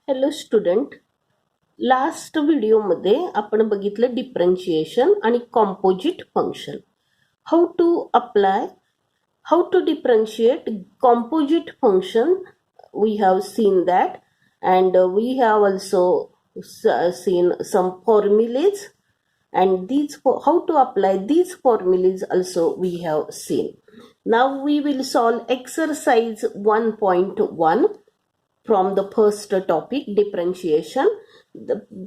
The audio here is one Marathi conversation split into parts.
हॅलो स्टुडंट, लास्ट व्हिडिओमध्ये आपण बघितलं डिफरन्शिएशन आणि composite function. How to differentiate composite function. We have seen that, and we have also seen some formulas, and how to apply these formulas also we have seen. Now we will solve exercise 1.1 from the first topic, differentiation.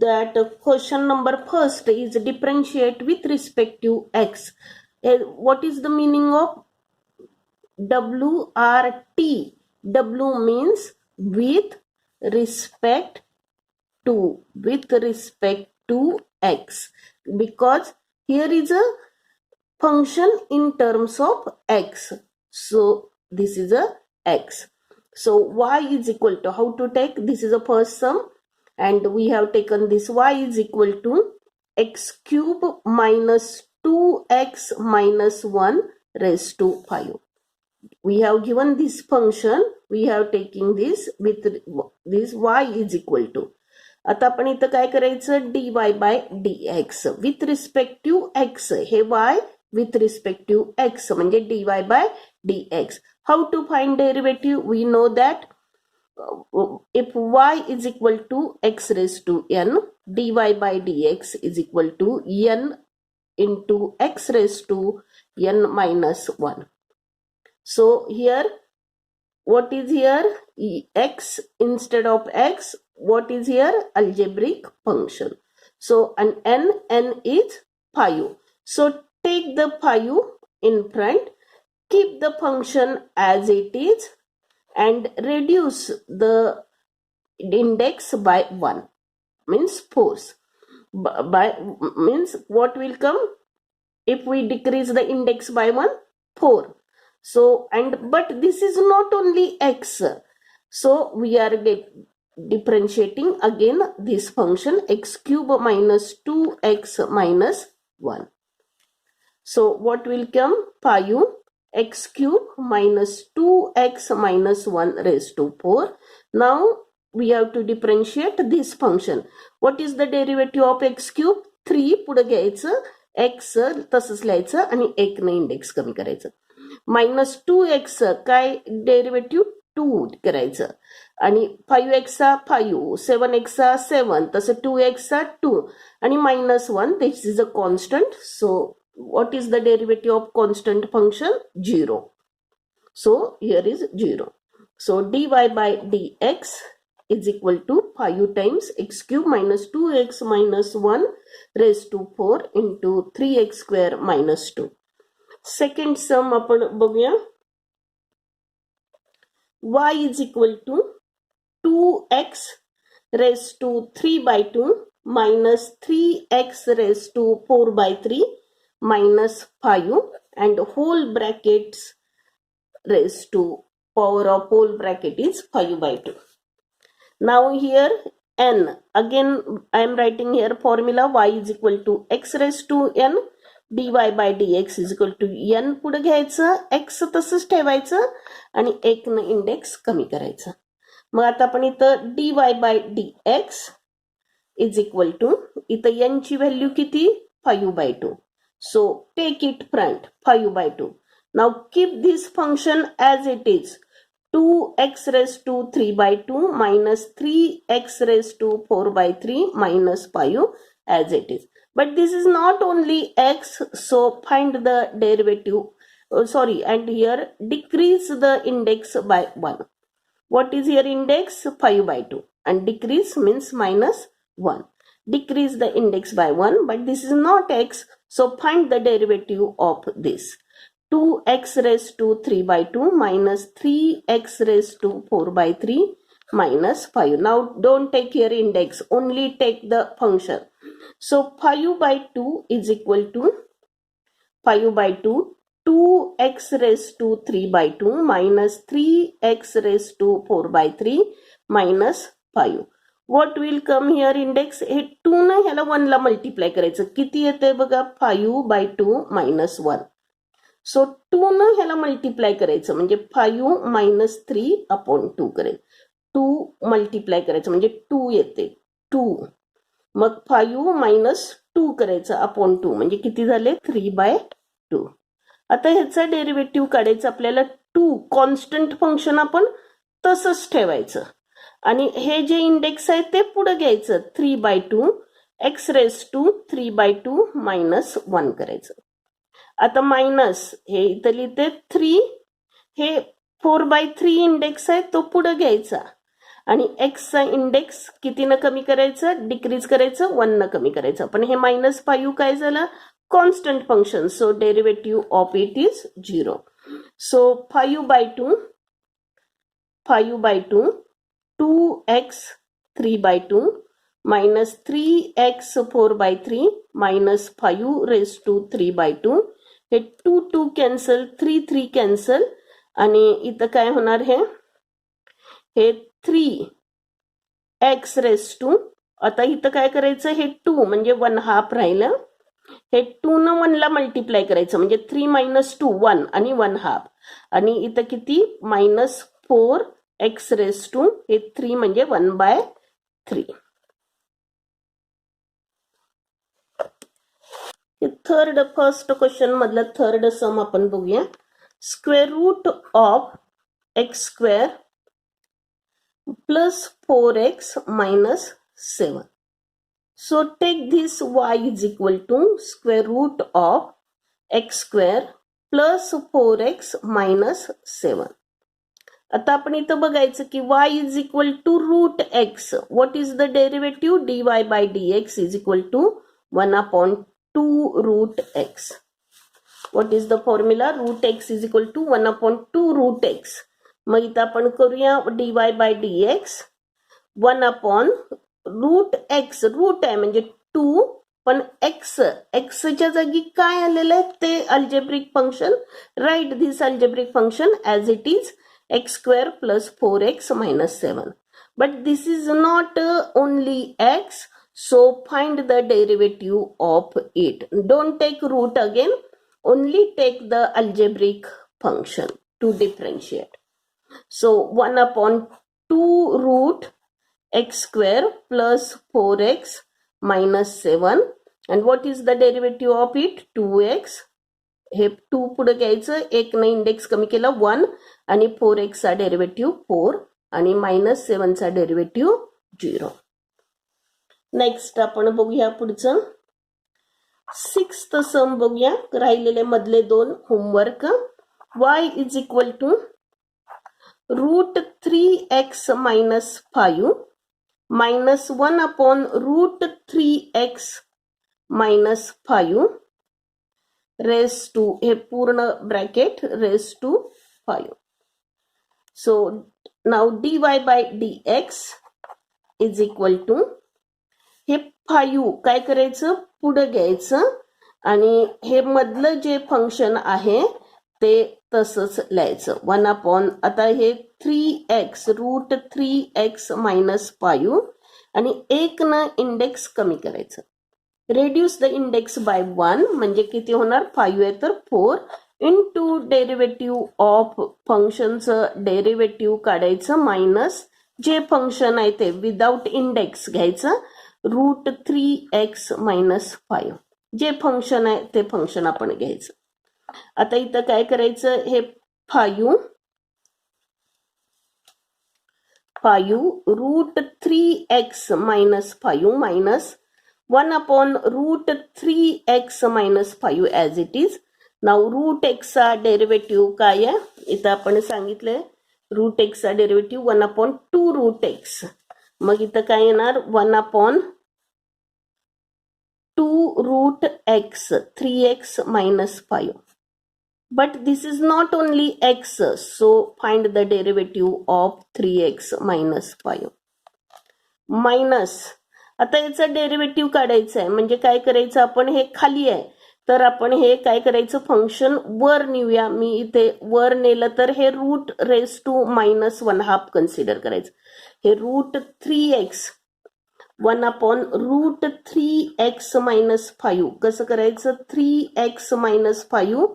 That question number first is differentiate with respect to x. What is the meaning of WRT? W means with respect to x, because here is a function in terms of x, so this is a x. So y is equal to, how to take, this is a first sum, and we have taken this y is equal to x cube minus 2x minus 1 raised to 5. We have given this function, we have taken this with this y is equal to. आता आपण इथं काय करायचं, dy by dx with respect to x, हे y with respect to x म्हणजे dy by dx. How to find derivative? We know that if y is equal to x raised to n, dy by dx is equal to n into x raised to n minus 1. So here, what is here? X instead of x. What is here? Algebraic function. So an n is 5. So take the 5 in front, keep the function as it is, and reduce the index by 1, means force. Means what will come if we decrease the index by 1? 4. So, but this is not only x. So we are differentiating again this function x cube minus 2x minus 1. So what will come? 5 x cube minus 2x minus 1 raised to 4. Now we have to differentiate this function. What is the derivative of x cube? 3 पुढे घ्यायचं, x तसंच लिहायचं आणि 1 ने इंडेक्स कमी करायचं. मायनस 2x काय डेरिव्हेटिव्ह 2 करायचं, आणि 5x 5, 7x 7, तसं 2x 2, आणि minus 1, this is a constant. So what is the derivative of constant function? 0. So here is 0. So dy by dx is equal to 5 times x cube minus 2x minus 1 raised to 4 into 3x square minus 2. Second sum आपण बघूया. y is equal to 2x raised to 3 by 2 minus 3x raised to 4 by 3 minus 5 and whole brackets raised to power of whole bracket is 5 by 2. Now here n, again I am writing here formula y is equal to x raised to n, dy by dx is equal to n पुढे घ्यायचं, x तसंच ठेवायचं आणि 1 न इंडेक्स कमी करायचं. मग आता आपण इथं dy by dx is equal to, इथं n ची व्हॅल्यू किती? 5 by 2. So take it front, 5 by 2. Now keep this function as it is, 2x raised to 3 by 2 minus 3x raised to 4 by 3 minus 5 as it is. But this is not only x, so find the derivative, and here decrease the index by 1. What is here index? 5 by 2, and decrease means minus 1. Decrease the index by 1, but this is not x, so find the derivative of this. 2x raised to 3 by 2 minus 3x raised to 4 by 3 minus 5. Now don't take here index, only take the function. So 5 by 2 is equal to 5 by 2, 2x raised to 3 by 2 minus 3x raised to 4 by 3 minus 5. What will come here index? हे 2 न ह्याला 1 ला मल्टिप्लाय करायचं, किती येते बघा? 5 by 2 minus 1. सो 2 न ह्याला मल्टिप्लाय करायचं म्हणजे 5 minus 3 upon 2 करेल. 2 मल्टिप्लाय करायचं म्हणजे 2 येते 2. मग 5 मायनस 2 करायचं अपॉन 2 म्हणजे किती झाले 3/2. आता ह्याचा डेरिव्हेटिव्ह काढायचं आपल्याला 2 कॉन्स्टंट फंक्शन आपण तसंच ठेवायचं आणि हे जे इंडेक्स आहे ते पुढे घ्यायचं 3/2 x रेस टू 3/2 मायनस 1 करायचं. आता मायनस हे इथं लिहिते 3 हे 4/3 इंडेक्स आहे तो पुढे घ्यायचा आणि एक्सचा इंडेक्स कितीनं कमी करायचं डिक्रीज करायचं 1 न कमी करायचं. पण हे -5 काय झालं constant function so derivative of it is 0. So 5/2 2x 3/2 minus 3x 4/3 minus 5 raised to 3/2. हे 2 कॅन्सल 3 कॅन्सल आणि इथं काय होणार हे 3x रेस टू. आता इथं काय करायचं हे 2 म्हणजे 1/2 राहिलं. हे 2 न 1 ला मल्टिप्लाय करायचं म्हणजे 3 - 2 1 आणि 1/2 आणि इथं किती -4x रेस टू हे 3 म्हणजे 1/3. थर्ड फर्स्ट क्वेश्चन मधलं थर्ड सम आपण बघूया. Square root of x² plus 4x minus 7. So take this y is equal to square root of x² plus 4x minus 7. आता आपण इथं बघायचं की y is equal to root x. What is the derivative? dy by dx is equal to 1/2 root x. What is the formula? Root x is equal to 1/2 root x. मग इथं आपण करूया dy by dx 1/रूट x. रूट आहे म्हणजे 2 पण xच्या जागी काय आलेलं आहे ते algebraic function. Right this algebraic function as it is x² plus 4x minus 7. But this is not only x. So find the derivative of it. Don't take root again. Only take the algebraic function to differentiate. So 1/2 root x² plus 4x minus 7. And what is the derivative of it? 2x. हे 2 पुढे घ्यायचं 1 ने इंडेक्स कमी केला 1 आणि 4x चा डेरिव्हेटिव्ह 4 आणि -7 चा डेरिव्हेटिव्ह 0. नेक्स्ट आपण बघूया पुढचं 6th सम बघूया. राहिलेले मधले 2 homework. y is equal to root 3x minus 5 minus 1/root 3x minus 5 raise to हे पूर्ण bracket raise to 5. So now dy by dx is equal to हे 5 काय करायचं पुढे घ्यायचं आणि हे मधलं जे फंक्शन आहे ते तसंच लिहायचं 1/. आता हे 3x रूट 3x minus 5 आणि 1 न इंडेक्स कमी करायचं. रेड्यूस द इंडेक्स बाय 1 म्हणजे किती होणार 5 आहे तर 4 इंटू डेरिव्हेटिव्ह ऑफ फंक्शनचं डेरिव्हेटिव्ह काढायचं मायनस जे फंक्शन आहे ते विदाउट इंडेक्स घ्यायचं रूट 3x minus 5. जे फंक्शन आहे ते फंक्शन आपण घ्यायचं. आता इथं काय करायचं हे 5 route 3x minus 5 minus 1/root 3x minus 5 as it is. Now root x चा डेरिव्हेटिव्ह काय आहे इथं आपण सांगितलंय रूट x चा डेरिव्हेटिव्ह 1/2 रूट x. मग इथं काय येणार 1/2 root x 3x minus 5. But this is not only x, so find the derivative of 3x minus 5. Minus आता याचा डेरिव्हेटिव्ह काढायचा आहे म्हणजे काय करायचं आपण हे खाली आहे तर आपण हे काय करायचं फंक्शन वर नेऊया. मी इथे वर नेलं तर हे रूट रेस टू -1/2 कन्सिडर करायचं. हे रूट 3x 1/रूट 3x minus 5 कसं करायचं 3x minus 5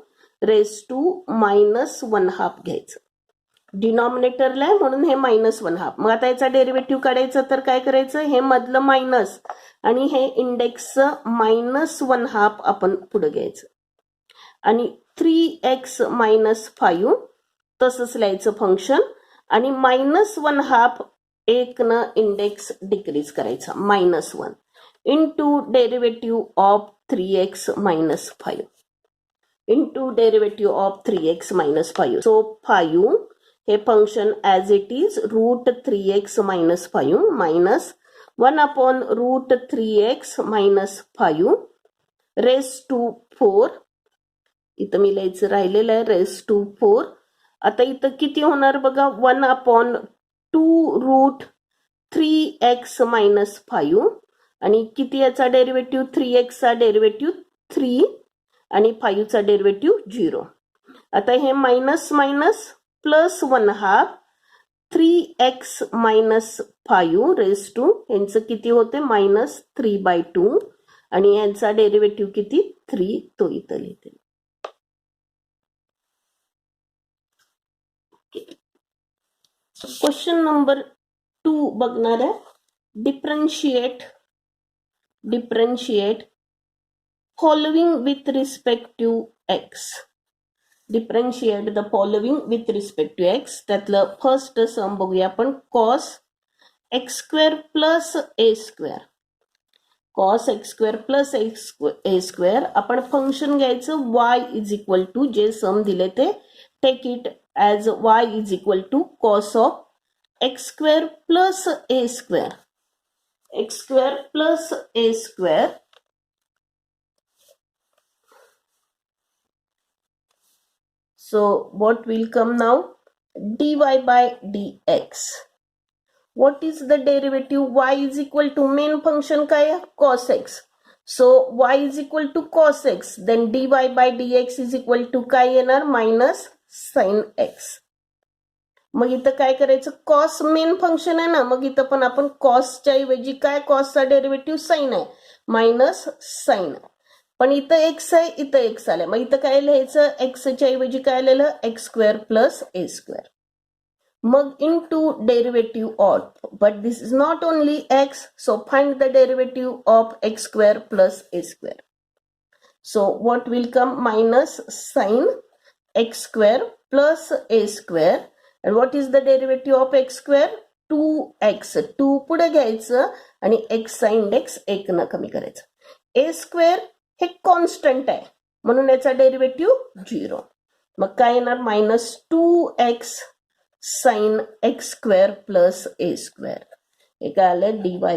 रेस टू -1/2 घ्यायचं. डिनॉमिनेटरला आहे म्हणून हे -1/2. मग आता याचा डेरिव्हेटिव्ह काढायचं तर काय करायचं, हे मधलं मायनस आणि हे इंडेक्सचं -1/2 आपण पुढे घ्यायचं आणि 3x - 5 तसंच लिहायचं फंक्शन आणि -1/2 1 न इंडेक्स डिक्रीज करायचा -1 into derivative of 3x - 5 into derivative of 3x - 5. So 5 हे function as it is √3x - 5 minus 1/√3x - 5 raise to 4. इथं मी लिहायचं राहिलेलं आहे रेस टू 4. आता इथं किती होणार बघा, 1/2√3x - 5 आणि किती याचा डेरिव्हेटिव्ह, 3x चा डेरिव्हेटिव्ह 3 आणि 5 चा डेरिव्हेटिव्ह 0. आता हे minus minus plus 1/2 3x - 5 raise to यांचं किती होते -3/2 आणि यांचा डेरिव्हेटिव्ह किती 3, तो इथं लिहिते. क्वेश्चन नंबर 2 बघणार आहे. Differentiate following with respect to x. Differentiate the following with respect to x. त्यातलं फर्स्ट सम बघूया आपण. cos x² + a². cos x² + a². आपण फंक्शन घ्यायचं y = जे सम दिले ते take it as y = cos of x² + a². x² + a². So what will come now? dy by dx. What is the derivative? Y = main function काय आहे cos x. So y = cos x. Then dy by dx = काय येणार -sin x. मग इथं काय करायचं, cos मेन फंक्शन आहे ना, मग इथं पण आपण cosच्या ऐवजी काय, cosचा डेरिव्हेटिव्ह sin आहे -sin. पण इथं x आहे, इथं x आलंय, मग इथं काय लिहायचं, x च्या ऐवजी काय लिहिलं x² + a². मग into derivative of, but this is not only x, so find the derivative of x² + a². So what will come -sin x² + a². and what is the derivative of x²? 2x. 2 पुढे घ्यायचं आणि x चा इंडेक्स 1 न कमी करायचं. a² हे कॉन्स्टंट आहे म्हणून याचा डेरिव्हेटिव्ह 0. मग काय येणार -2x sin x² + a². हे काय आलं dy by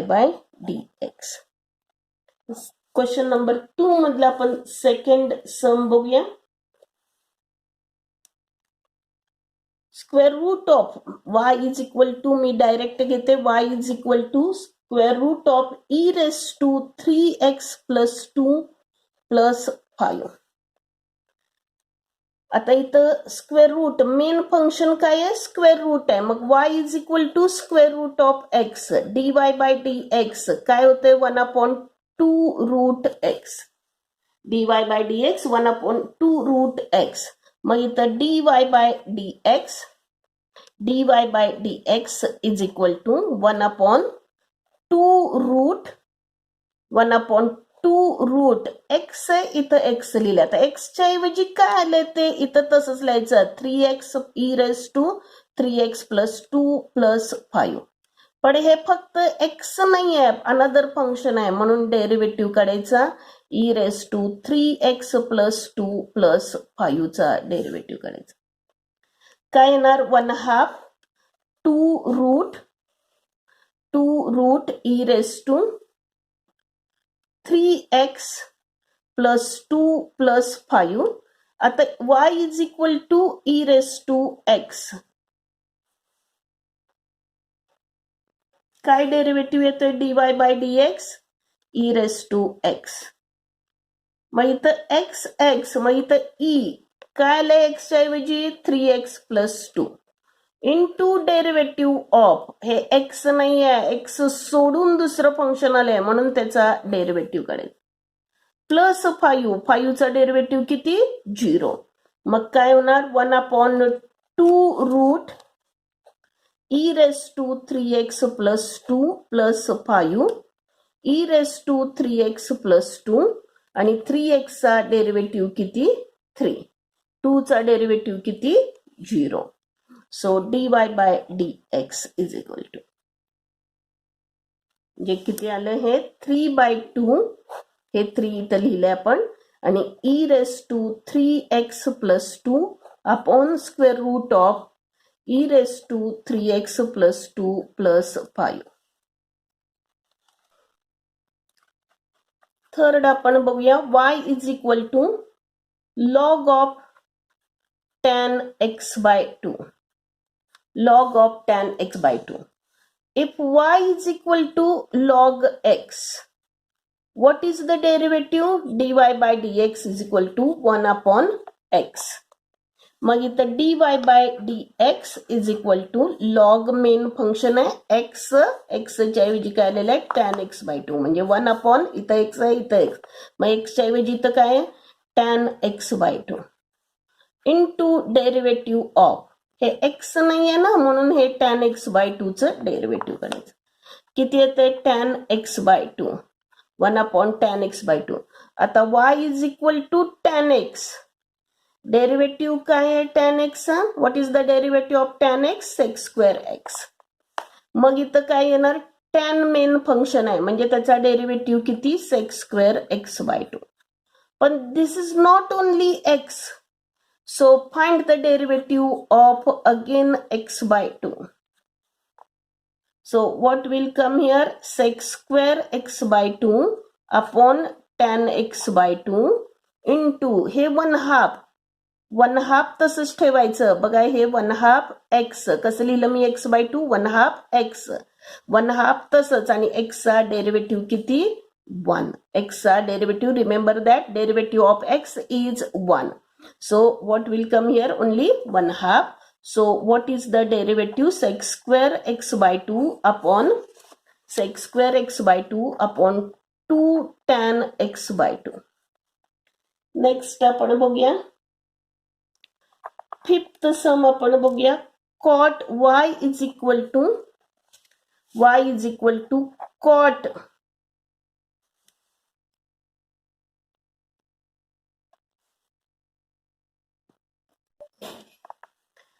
dx. Question number 2 मधला आपण सेकंड सम बघूया. स्क्वेअर रूट ऑफ y = मी डायरेक्ट घेते, y = e⁻3x + 2 + 5. आता इथं स्क्वेअर रूट मेन फंक्शन काय आहे, स्क्वेअर रूट आहे, मग y = x. dy by dx काय होते 1/2√x. dy by dx 1/2√x. मग इथं dy by dx = 1/2√x आहे, इथं x लिहिलं. आता x च्या ऐवजी काय आलंय ते इथं तसंच लिहायचं 3x e⁻3x + 2 + 5. पण हे फक्त x नाही आहे, अनदर फंक्शन आहे म्हणून डेरिव्हेटिव्ह काढायचा e⁻3x + 2 + 5 चा डेरिव्हेटिव्ह काढायचा. काय येणार 1/2 2√e⁻3x + 2 + 5. आता y = e⁻x. काय डेरिव्हेटिव्ह येतोय dy by dx e⁻x. मग इथं x, मग इथं e काय आलंय x च्या ऐवजी 3x + 2 इंटू डेरिव्हेटिव्ह ऑफ, हे x नाही आहे, x सोडून दुसरं फंक्शन आलंय म्हणून त्याचा डेरिव्हेटिव्ह काढायचा +5. 5 चा डेरिव्हेटिव्ह किती 0. मग काय होणार 1/2√3x e raised to 3x plus 2 plus 5 e raised to 3x plus 2 आणि 3x चा डेरिव्हेटिव्ह किती 3 2 चा डेरिव्हेटिव्ह किती 0 so dy by dx is equal to जे किती आलं हे 3/2 हे 3 इथं लिहिले आपण आणि e raised to 3x plus 2 upon square root of e raised to 3x plus 2 plus 5. Third आपण बघूया y is equal to log of tan x by 2. Log of tan x by 2. If y is equal to log x, what is the derivative? dy by dx is equal to 1 upon x. मग इथं dy by dx is equal to log main function आहे x च्या ऐवजी काय आलेलं आहे tan x by 2 म्हणजे 1 upon इथं x आहे इथं x मग x च्या ऐवजी इथं काय आहे tan x by 2 into derivative of हे x नाही आहे ना म्हणून हे tan x by 2 चं डेरिव्हेटिव्ह करायचं किती येते tan x by 2 1 upon tan x by 2 आता y is equal to tan x derivative काय आहे tan x चा what is the derivative of tan x sec square x मग इथं काय येणार tan मेन फंक्शन आहे म्हणजे त्याचा डेरिव्हेटिव्ह किती sec square x by 2 पण this is not only x so find the derivative of again x by 2 so what will come here sec square x by 2 upon tan x by 2 into हे 1/2 तसंच ठेवायचं बघा हे 1/2 x कसं लिहिलं मी x by 2 1/2 x 1/2 तसंच आणि x चा डेरिव्हेटिव्ह किती 1 x चा derivative remember that derivative of x is 1 so what will come here only 1/2 so what is the derivative sec square x by 2 upon sec square x by 2 upon 2 tan x by 2 next आपण बघूया फिफ्थ सम आपण बघूया cot y is equal to cot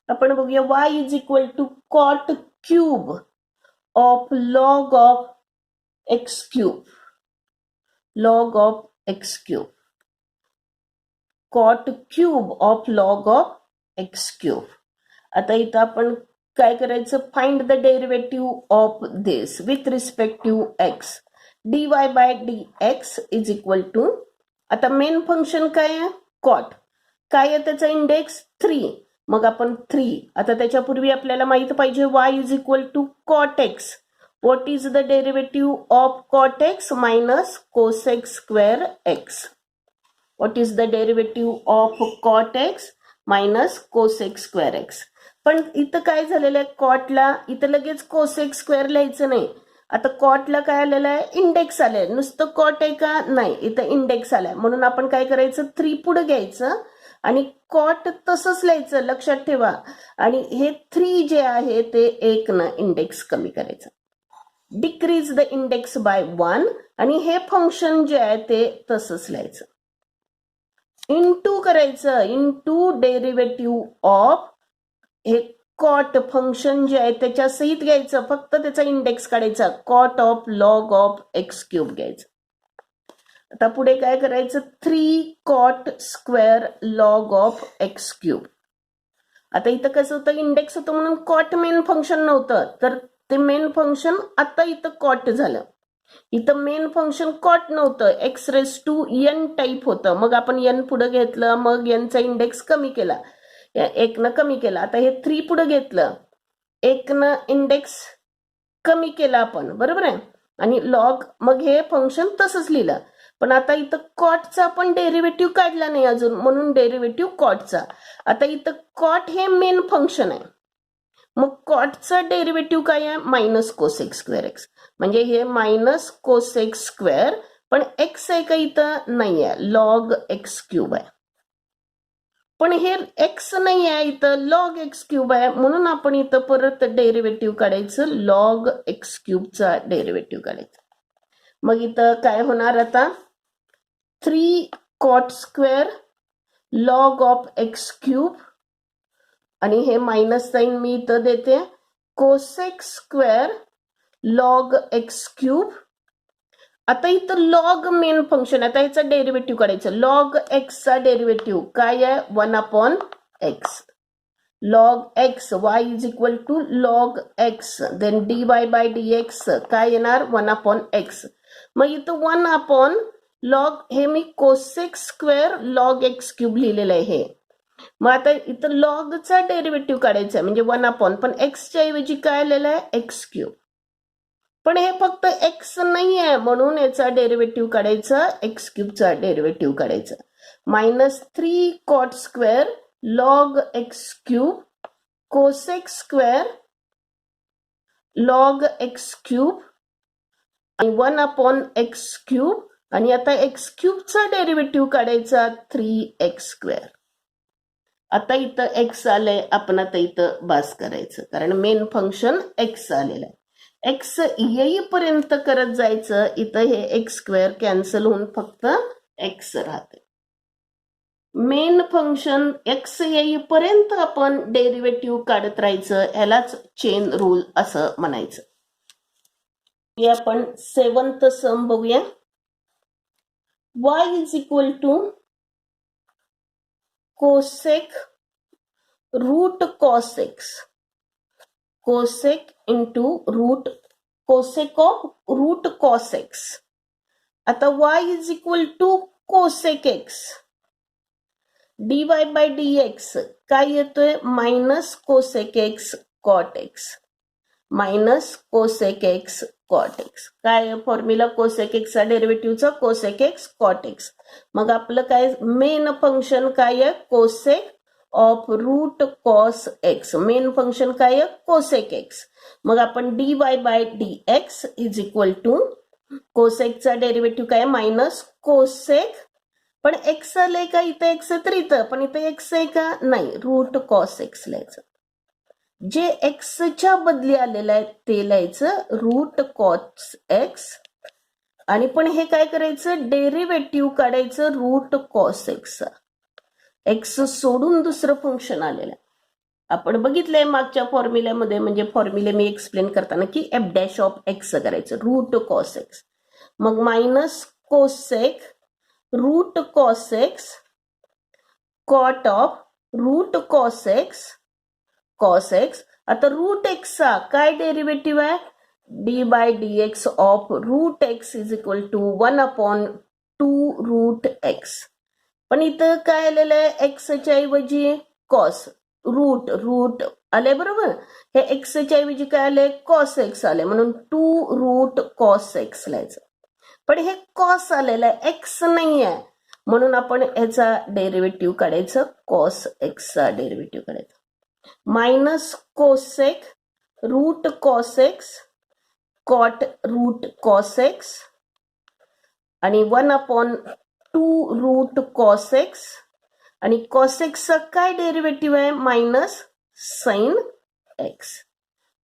आपण बघूया y is equal to cot cube of log of x cube cot cube of log of x cube आता इथं आपण काय करायचं find the derivative of this with respect to x dy by dx is equal to आता मेन फंक्शन काय आहे cot काय आहे त्याचा इंडेक्स 3 मग आपण 3 आता त्याच्यापूर्वी आपल्याला माहित पाहिजे y is equal to cot x what is the derivative of cot x minus cosec square x what is the derivative of cot x minus cosec square x पण इथं काय झालेलं आहे कॉटला इथं लगेच cosec स्क्वेअर लिहायचं नाही आता कॉटला काय आलेलं आहे इंडेक्स आलंय नुसतं कॉट आहे का नाही इथं इंडेक्स आलाय म्हणून आपण काय करायचं 3 पुढे घ्यायचं आणि कॉट तसंच लिहायचं लक्षात ठेवा आणि हे 3 जे आहे ते 1 न इंडेक्स कमी करायचं डिक्रीज द इंडेक्स बाय 1 आणि हे फंक्शन जे आहे ते तसंच लिहायचं इंटू करायचं इंटू डेरिव्हेटिव्ह ऑफ हे कॉट फंक्शन जे आहे त्याच्या सहित घ्यायचं फक्त त्याचा इंडेक्स काढायचा cot of log of x cube घ्यायचं आता पुढे काय करायचं 3 cot square log of x cube आता इथं कसं होतं इंडेक्स होतं म्हणून कॉट मेन फंक्शन नव्हतं तर ते मेन फंक्शन आता इथं कॉट झालं इथं मेन फंक्शन कॉट नव्हतं x raise to n type होतं मग आपण एन पुढे घेतलं मग एनचा इंडेक्स कमी केला 1 न कमी केला आता हे 3 पुढे घेतलं 1 न इंडेक्स कमी केला आपण बरोबर आहे आणि लॉग मग हे फंक्शन तसंच लिहिलं पण आता इथं कॉटचा आपण डेरिव्हेटिव्ह काढला नाही अजून म्हणून डेरिव्हेटिव्ह कॉटचा आता इथं कॉट हे मेन फंक्शन आहे मग कॉटचा डेरिव्हेटिव्ह काय आहे मायनस कोसेक स्क्वेअर एक्स म्हणजे हे मायनस कोसेक स्क्वेअर पण एक्स आहे का इथं नाही आहे लॉग एक्स क्यूब आहे पण हे एक्स नाही आहे, इथं लॉग एक्स क्यूब आहे, म्हणून आपण इथं परत डेरिव्हेटिव्ह काढायचं, लॉग एक्स क्यूबचा डेरिव्हेटिव्ह काढायचा. मग इथं काय होणार आता, 3 cot square log of x cube, आणि हे मायनस साइन मी इथं देते, cosec square log x cube. आता इथं लॉग मेन फंक्शन, आता याचा डेरिव्हेटिव्ह काढायचं. लॉग एक्सचा डेरिव्हेटिव्ह काय आहे, 1/x. Log x y is equal to log x, then dy by dx काय येणार, 1/x. मग इथं 1 लॉग, हे मी cosec square log x cube लिहिलेलं आहे हे. मग आता इथं लॉगचा डेरिव्हेटिव्ह काढायचा आहे, म्हणजे 1 पण एक्सच्या ऐवजी काय आलेलं आहे, एक्स क्यूब. पण हे फक्त एक्स नाही आहे, म्हणून याचा डेरिव्हेटिव्ह काढायचा, एक्स क्यूबचा डेरिव्हेटिव्ह काढायचा. -3 cot square log x cube cosec square log x cube आणि 1/x क्यूब. आणि आता एक्स क्यूबचा डेरिव्हेटिव्ह काढायचा, 3x स्क्वेअर. आता इथं एक्स आलंय, आपण आता इथं बास करायचं, कारण मेन फंक्शन एक्स आलेलं आहे. एक्स येईपर्यंत करत जायचं, इथं हे एक्स स्क्वेअर कॅन्सल होऊन फक्त एक्स राहते. मेन फंक्शन एक्स येईपर्यंत आपण डेरिव्हेटिव्ह काढत राहायचं, ह्यालाच चेन रूल असं म्हणायचं. आपण 7th सम बघूया. y is equal to cosec root cos x, cosec into root cosec of root cos x. आता y is equal to cosec x, dy by dx काय येतोय, minus cosec x cot x, minus cosec x cot x. काय फॉर्म्युला कोसेक एक्सचा डेरिव्हेटिव्हचा, कोसेक एक्स कॉट एक्स. मग आपलं काय मेन फंक्शन काय आहे, cosec of root cos x. Main function काय आहे, कोसेक एक्स. मग आपण dy by dx is equal to कोसेकचा डेरिव्हेटिव्ह काय, मायनस कोसेक, पण एक्स आलंय का इथं, एक्स तर इथं, पण इथं एक्स आहे का नाही, रूट कॉस एक्स लिहायचं. जे एक्सच्या बदली आलेलं आहे ते लिहायचं, रूट कॉस एक्स. आणि पण हे काय करायचं, डेरिव्हेटिव्ह काढायचं रूट कॉस एक्स. एक्स सोडून दुसरं फंक्शन आलेलं आहे. आपण बघितलंय मागच्या फॉर्म्युल्यामध्ये, म्हणजे फॉर्म्युले मी एक्सप्लेन करताना, की एफ डॅश ऑफ एक्स करायचं, रूट कॉस एक्स. मग minus cosec root cos x cot of root cos x cos x. आता रूट एक्सचा काय डेरिव्हेटिव्ह आहे, d by d x of root x is equal to 1/2 root x. पण इथं काय आलेलं आहे, एक्सच्या ऐवजी कॉस, रूट रूट आले बरोबर, हे एक्सच्या ऐवजी काय आले, कॉस एक्स आले, म्हणून 2 रूट कॉस एक्स लिहायचं. पण हे कॉस आलेलं आहे, एक्स नाही आहे, म्हणून आपण याचा डेरिव्हेटिव्ह काढायचं, कॉस एक्सचा डेरिव्हेटिव्ह काढायचा. Minus cosec root cos x cot root cos x आणि 1/2 रूट कॉस एक्स. आणि कॉस एक्सचा काय डेरिव्हेटिव्ह आहे, मायनस साइन एक्स.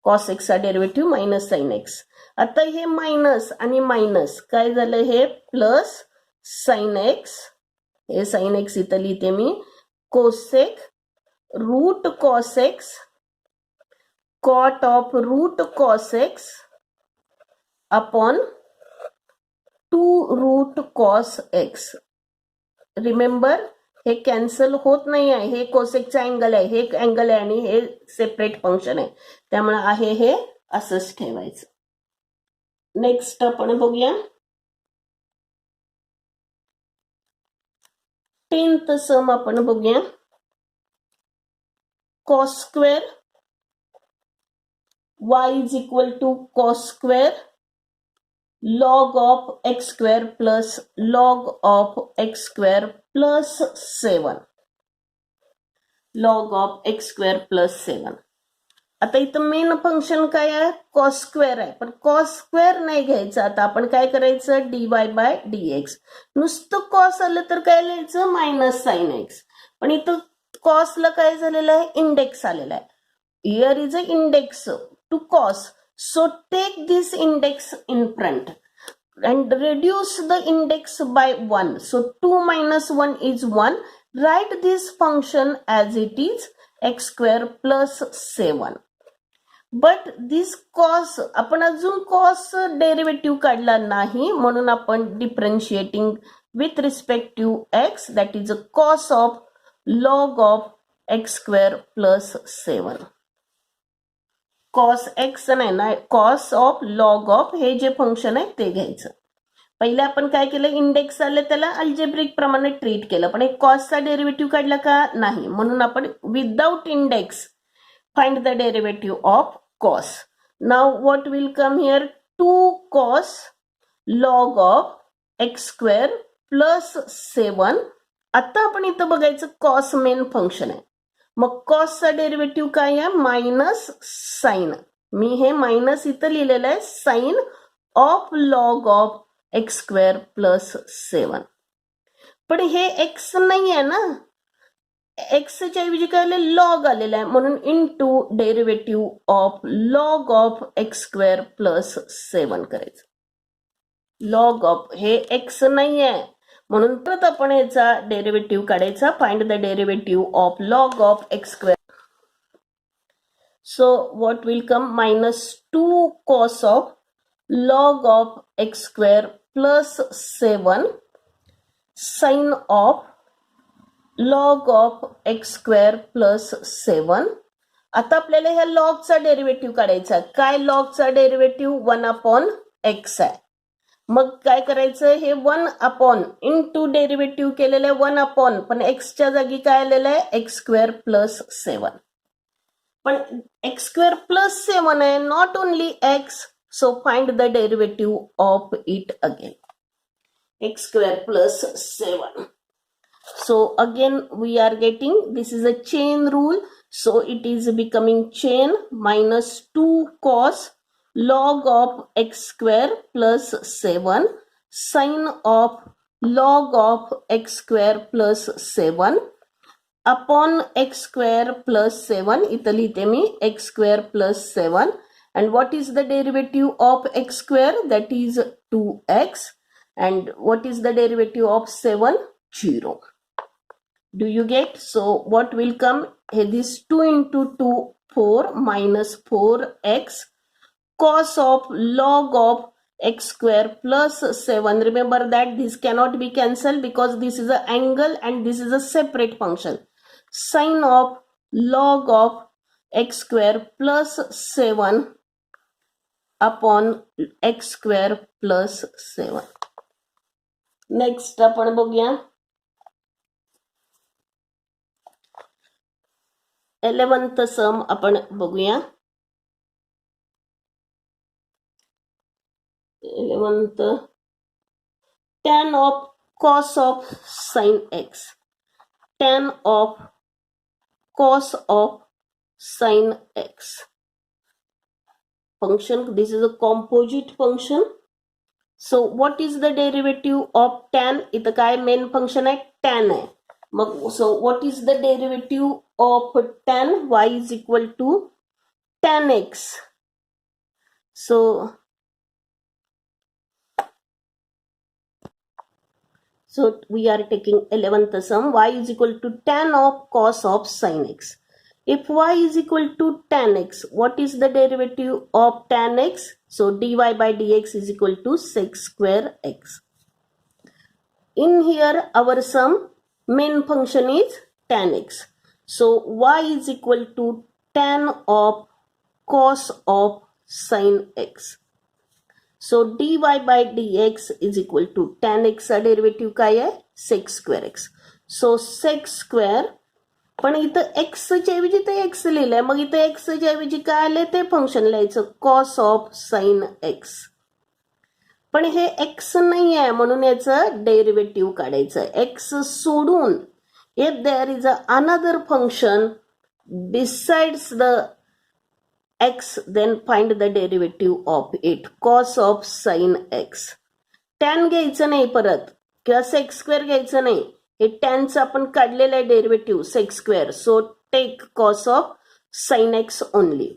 कॉस एक्सचा डेरिव्हेटिव्ह मायनस साइन एक्स. आता हे मायनस आणि मायनस काय झालं, हे प्लस साइन एक्स, हे साइन एक्स इथं लिहिते मी, cosec root cos x cot of root cos x upon 2 root cos x. Remember हे कॅन्सल होत नाही आहे, हे कोसेकचा अँगल आहे, हे अँगल आहे आणि हे सेपरेट फंक्शन आहे, त्यामुळे आहे हे असंच ठेवायचं. नेक्स्ट आपण बघूया 10th सम आपण बघूया. Cos square y is equal to cos square log of x square plus log of x square plus 7, log of x square plus 7. आता इथं मेन फंक्शन काय आहे, कॉस स्क्वेअर आहे, पण कॉस स्क्वेअर नाही घ्यायचं. आता आपण काय करायचं, D y by d x. नुसतं कॉस आलं तर काय लिहायचं, मायनस साइन एक्स. पण इथं कॉसला काय झालेलं आहे, इंडेक्स आलेला आहे. Here is a index to cos. So take this index in front and reduce the index by 1. So 2 minus 1 is 1. Write this function as it is x square plus 7. But this cos, आपण अजून cos डेरिव्हेटिव्ह काढला नाही, म्हणून आपण differentiating with respect to x, that is a cos of log of x square plus 7. cos x नाही ना, cos of log of हे जे फंक्शन आहे ते घ्यायचं. पहिले आपण काय केलं, इंडेक्स आले त्याला अल्जेब्रिक प्रमाणे ट्रीट केलं, पण एक कॉसचा डेरिव्हेटिव्ह काढला का नाही, म्हणून आपण without index find the derivative of cos. Now what will come here, 2 cos log of x square plus 7. आता आपण इथं बघायचं कॉस मेन फंक्शन आहे, मग कॉसचा डेरिव्हेटिव्ह काय आहे, मायनस साइन. मी हे मायनस इथं लिहिलेलं आहे, sine of log of x square plus 7. पण हे एक्स नाही आहे ना, एक्सच्या ऐवजी काय आले, लॉग आलेला आहे, म्हणून into derivative of log of x square plus 7 करायचं. लॉग ऑफ हे एक्स नाही आहे, म्हणून परत आपण याचा डेरिव्हेटिव्ह काढायचा. Find the derivative of log of x square. So what will come, minus 2 cos of log of x square plus 7 sine of log of x square plus 7. आता आपल्याला ह्या लॉगचा डेरिव्हेटिव्ह काढायचा. काय लॉगचा डेरिव्हेटिव्ह, 1 अपॉन एक्स आहे. मग काय करायचं, हे 1 अपॉन इनटू डेरिव्हेटिव्ह केलेलं आहे 1 अपॉन, पण एक्सच्या जागी काय आलेलं आहे, एक्स स्क्वेअर प्लस 7. पण एक्स स्क्वेअर प्लस 7 आहे, not only x. So find the derivative of it again, x square plus 7. So again we are getting, this is a chain rule, so it is becoming chain minus 2 cos log of x square plus 7 sin of log of x square plus 7 upon x square plus 7. इथं लिहिते मी x square plus 7. And what is the derivative of x square? That is 2x. And what is the derivative of 7? 0. Do you get? So what will come? This 2 into 2, 4 minus 4x cos of log of x square plus 7. Remember that this cannot be cancelled because this is an angle and this is a separate function. Sin of log of x square plus 7 upon x square plus 7. Next आपण बघूया 11th सम आपण बघूया. 11th, tan of cos of sin x. Tan of cos of sin x. Function, this is a composite function. So what is the derivative of tan? इथं काय मेन फंक्शन आहे, tan आहे. मग so what is the derivative of tan? Y is equal to tan x. So we are taking 11th sum. Y is equal to tan of cos of sin x. If y is equal to tan x, what is the derivative of tan x? So dy by dx is equal to sec square x. In here our sum main function is tan x. So y is equal to tan of cos of sin x. So dy by dx is equal to tan x चा डेरिव्हेटिव्ह काय आहे, sec square x. So sec square, पण इथं x च्या ऐवजी ते x लिहिलंय, मग इथं x च्या ऐवजी काय आले ते फंक्शन लिहायचं cos of sin x. पण हे x नाही आहे म्हणून याचं डेरिव्हेटिव्ह काढायचं. x सोडून if there is another function besides the x, then find the derivative of it. Cos of sin x. tan घ्यायचं नाही परत किंवा sec square घ्यायचं नाही. हे टॅनचं आपण काढलेलं आहे derivative sec square. So take cos of sine x only.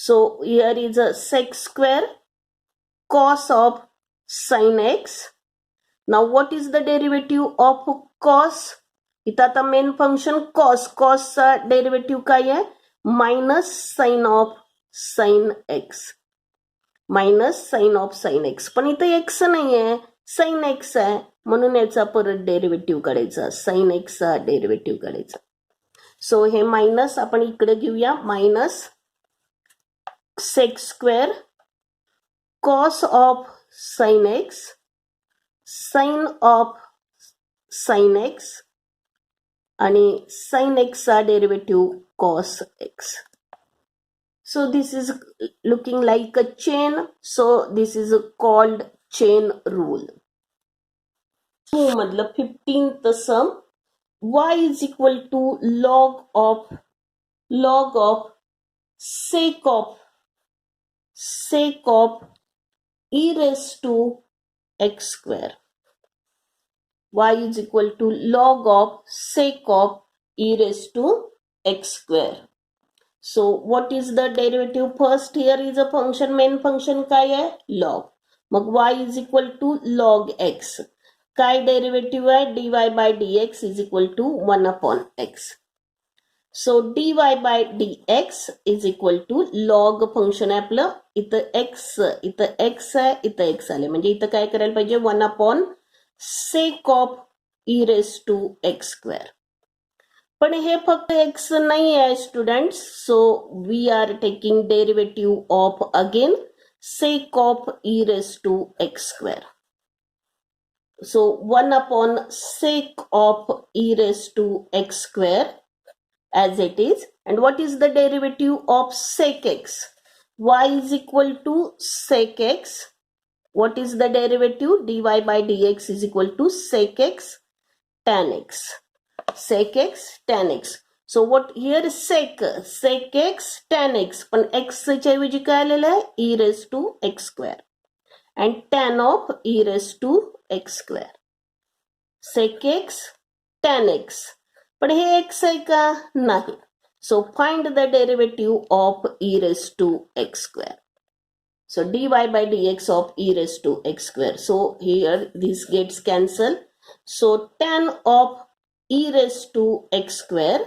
So here is a sec square cos of sin x. Now what is the derivative of cos? इथं आता मेन फंक्शन कॉसचा डेरिव्हेटिव्ह काय आहे? Minus sine of sine x. Minus sine of sine x. पण इथं एक्स नाही आहे, साइन एक्स आहे, म्हणून याचा परत डेरिव्हेटिव्ह काढायचा, साइन एक्सचा डेरिव्हेटिव्ह काढायचा. सो हे मायनस आपण इकडे घेऊया, minus sec square cos of sin x sin of sin x आणि sin x चा derivative cos x. So this is looking like a chain. So this is called chain rule. मधलं 15th sum, y is equal to log of sec of e raised to x square. Y is equal to log of sec of e raised to x square. So what is the derivative? First here is a function, main function काय आहे? log. मग y is equal to log x. काय डेरिव्हेटिव्ह आहे? dy by dx is equal to 1 upon x. So dy by dx is equal to log function आहे आपलं. इथं x आहे, इथं x आले, म्हणजे इथं काय करायला पाहिजे? 1 upon sec of e raised to x square. पण हे फक्त x नाही आहे students. So we are taking derivative of again sec of e raised to x square. So 1 upon sec of e raised to x square as it is. And what is the derivative of sec x? Y is equal to sec x. What is the derivative? dy by dx is equal to sec x tan x. Sec x tan x. So what here is sec x tan x. पण x च्या ऐवजी काय आलेलं आहे? e raised to x square. And tan of e raised to x square. Sec x tan x. पण हे x आहे का? नाही. So find the derivative of e raised to x square. So dy by dx of e raised to x square. So here this gets cancelled. So tan of e raised to x square.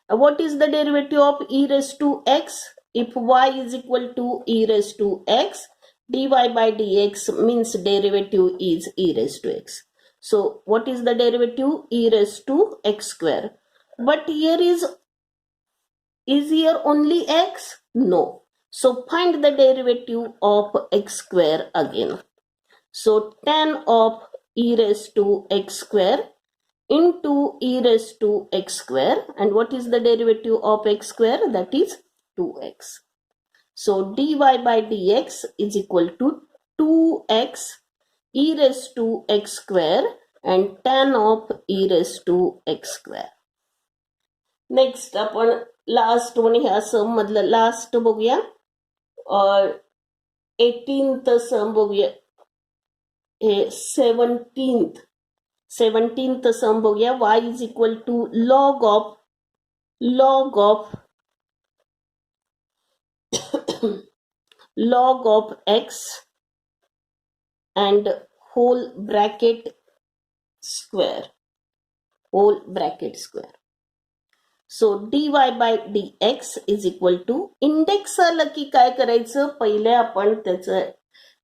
What is the derivative of e raised to x? If y is equal to e raised to x, dy by dx means derivative is e raised to x. So what is the derivative? E raised to x square. But here is here only x? No. So find the derivative of x square again. So tan of e raised to x square into e raised to x square. And what is the derivative of x square? That is 2x. So dy by dx is equal to 2x e raised to x square and tan of e raised to x square. Next आपण लास्ट वन ह्या सम मधलं लास्ट बघूया. 18th सम बघूया. हे 17th सम बघूया. y is equal to log of x and whole bracket square. So dy by dx is equal to index आलं की काय करायचं? पहिले आपण त्याचं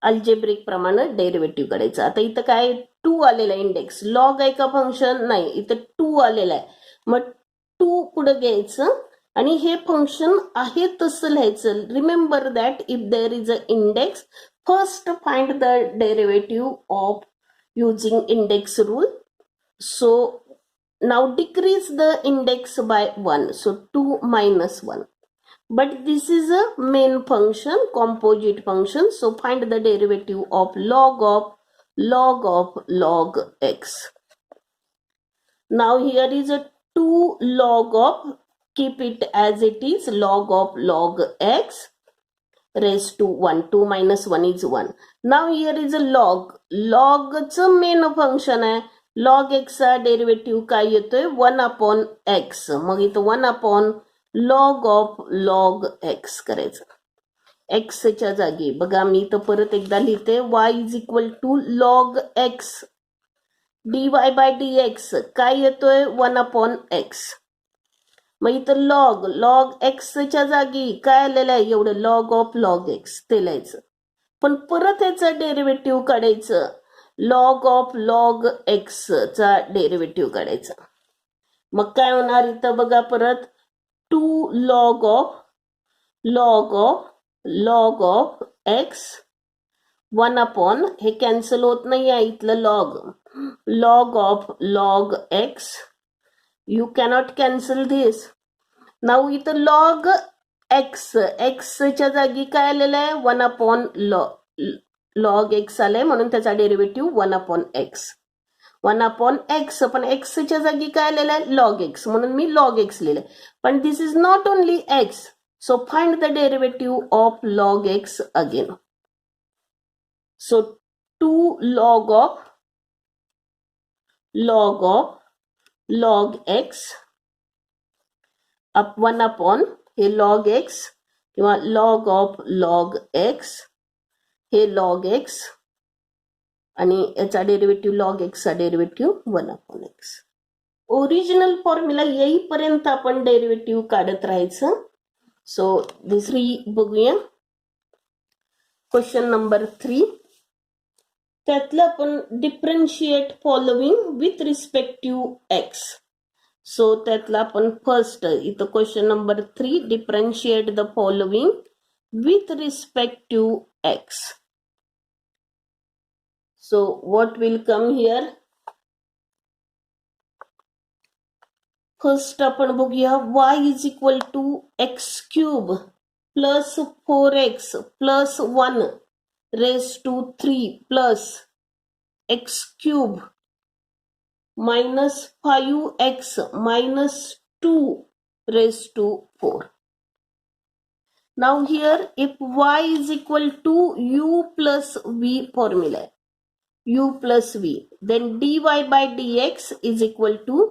अल्जेब्रिक प्रमाणे डेरिव्हेटिव्ह काढायचं. आता इथं काय 2 आलेला इंडेक्स. लॉग आहे का फंक्शन? नाही, इथं 2 आलेला आहे. मग 2 पुढे घ्यायचं आणि हे फंक्शन आहे तसं लिहायचं. Remember that if there is a index, first find the derivative of using index rule. So now decrease the index by 1. So 2 minus 1. But this is a main function, composite function. So find the derivative of log x. Now here is a 2 log of, keep it as it is, log of log x raised to 1. 2 minus 1 is 1. Now here is a log. Log's main function है. लॉग एक्सचा डेरिव्हेटिव्ह काय येतोय 1/x. मग इथं 1/log ऑफ लॉग एक्स करायचं एक्सच्या जागी. बघा मी इथं परत एकदा लिहिते y is equal to log x dy/dx काय येतोय 1/x. मग इथं लॉग एक्सच्या जागी काय आलेलं आहे एवढं लॉग ऑफ लॉग एक्स ते लिहायचं. पण परत याचं डेरिव्हेटिव्ह काढायचं लॉग ऑफ लॉग एक्सचा डेरिव्हेटिव्ह काढायचा. मग काय होणार इथं बघा परत 2 लॉग ऑफ एक्स 1 हे कॅन्सल होत नाही आहे इथलं log of log x you cannot cancel this. Now इथं लॉग एक्सच्या जागी काय आलेलं आहे 1/log एक्स आलंय म्हणून त्याचा डेरिव्हेटिव्ह 1/x. 1/x पण एक्सच्या जागी काय आलेलं आहे लॉग एक्स म्हणून मी लॉग एक्स लिहिलंय. पण this is not only x. So find the derivative of log x again. So 2 log of log x up 1 हे लॉग एक्स किंवा लॉग ऑफ लॉग एक्स हे लॉग एक्स आणि याचा डेरिव्हेटिव्ह लॉग एक्सचा डेरिव्हेटिव्ह 1/x. ओरिजिनल फॉर्म्युला येईपर्यंत आपण डेरिव्हेटिव्ह काढत राहायचं. सो दुसरी बघूया क्वेश्चन नंबर 3. त्यातलं आपण differentiate following with respect to x. So त्यातला आपण फर्स्ट इथं question number 3 differentiate the following with respect to x. So what will come here? First आपण बघूया y is equal to x cube plus 4x plus 1 raised to 3 plus x cube minus 5x minus 2 raised to 4. Now here if y is equal to u plus v formula u plus v, then dy by dx is equal to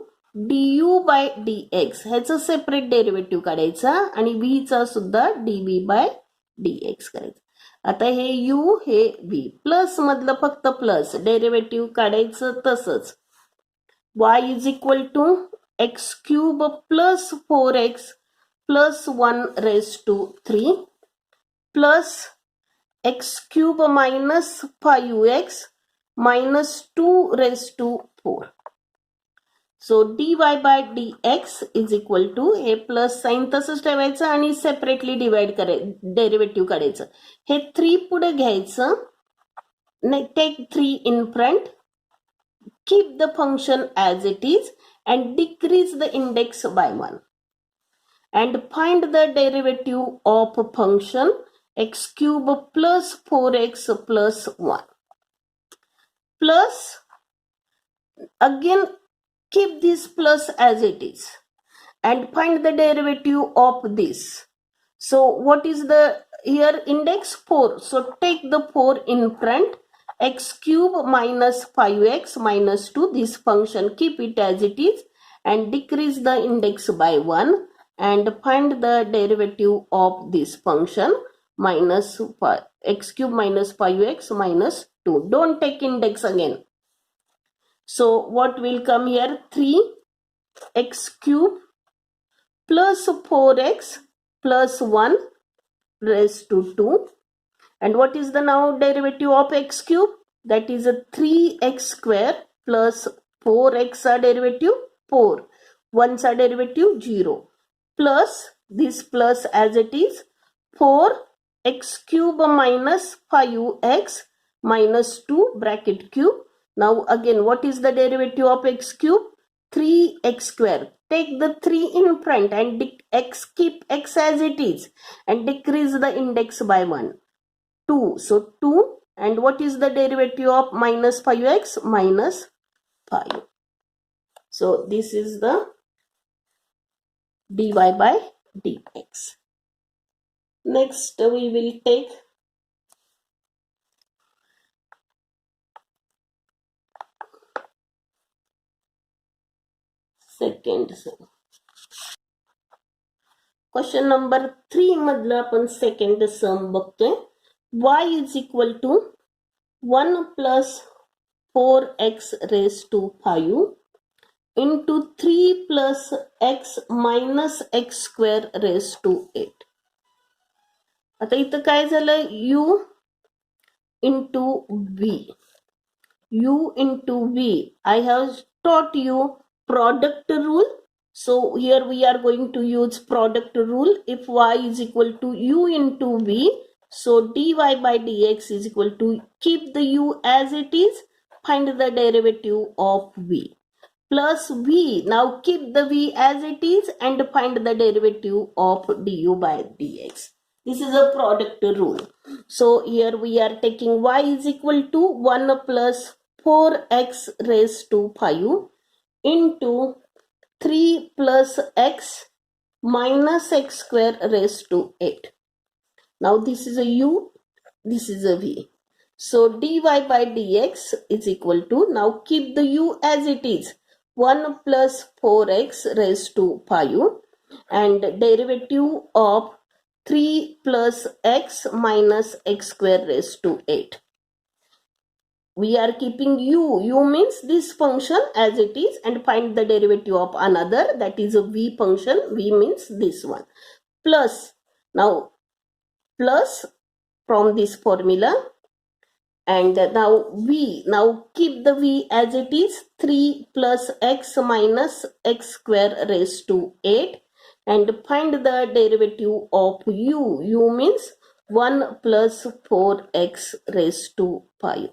du by dx. ह्याचं सेपरेट डेरिव्हेटिव्ह काढायचा आणि v चा सुद्धा dv by dx करायचा. आता हे u हे v प्लस मधलं फक्त प्लस डेरिव्हेटिव्ह काढायचं तसंच. y is equal to x cube plus 4x plus 1 raised to 3 plus x cube minus 5x minus 2 raised to 4. So dy by dx is equal to हे प्लस साइन तसंच ठेवायचं आणि सेपरेटली डिवाइड करायचं डेरिव्हेटिव्ह काढायचं. हे 3 पुढे घ्यायचं. Take 3 in front. Keep the function as it is and decrease the index by 1. And find the derivative of function x cube plus 4x plus 1. Plus again keep this plus as it is and find the derivative of this. So what is the here index 4, so take the 4 in front. X cube minus 5x minus 2, this function keep it as it is and decrease the index by 1 and find the derivative of this function minus 5, x cube minus 5x minus 2. Don't take index again. So what will come here? 3x cube plus 4x plus 1 raised to 2. And what is the now derivative of x cube? That is a 3x square plus 4x derivative 4. 1's derivative 0. Plus this plus as it is 4x cube minus 5x minus 2 bracket cube. Now again what is the derivative of x cube? 3x square. Take the 3 in front and x keep x as it is and decrease the index by 1. 2. So 2 and what is the derivative of minus 5x? Minus 5. So this is the dy by dx. Next we will take second sum. Question number 3 मधलं आपण सेकंड सम बघतोय. y is equal to 1 plus 4x raise to 5 into 3 plus x minus x square raised to 8. आता इथं काय झालं, u into v. u into v. I have taught you product rule. So here we are going to use product rule. If y is equal to u into v, so dy by dx is equal to, keep the u as it is, find the derivative of v. Plus v, now keep the v as it is and find the derivative of du by dx. This is a product rule. So here we are taking y is equal to 1 plus 4x raised to 5 into 3 plus x minus x square raised to 8. Now this is a u, this is a v. So dy by dx is equal to, now keep the u as it is, 1 plus 4x raised to 5 and derivative of 3 plus x minus x square raised to 8. We are keeping u means this function as it is, and find the derivative of another, that is a v function. V means this one. Plus, now plus from this formula, and now v, now keep the v as it is, 3 plus x minus x square raised to 8 and find the derivative of u. U means 1 plus 4x raised to 5.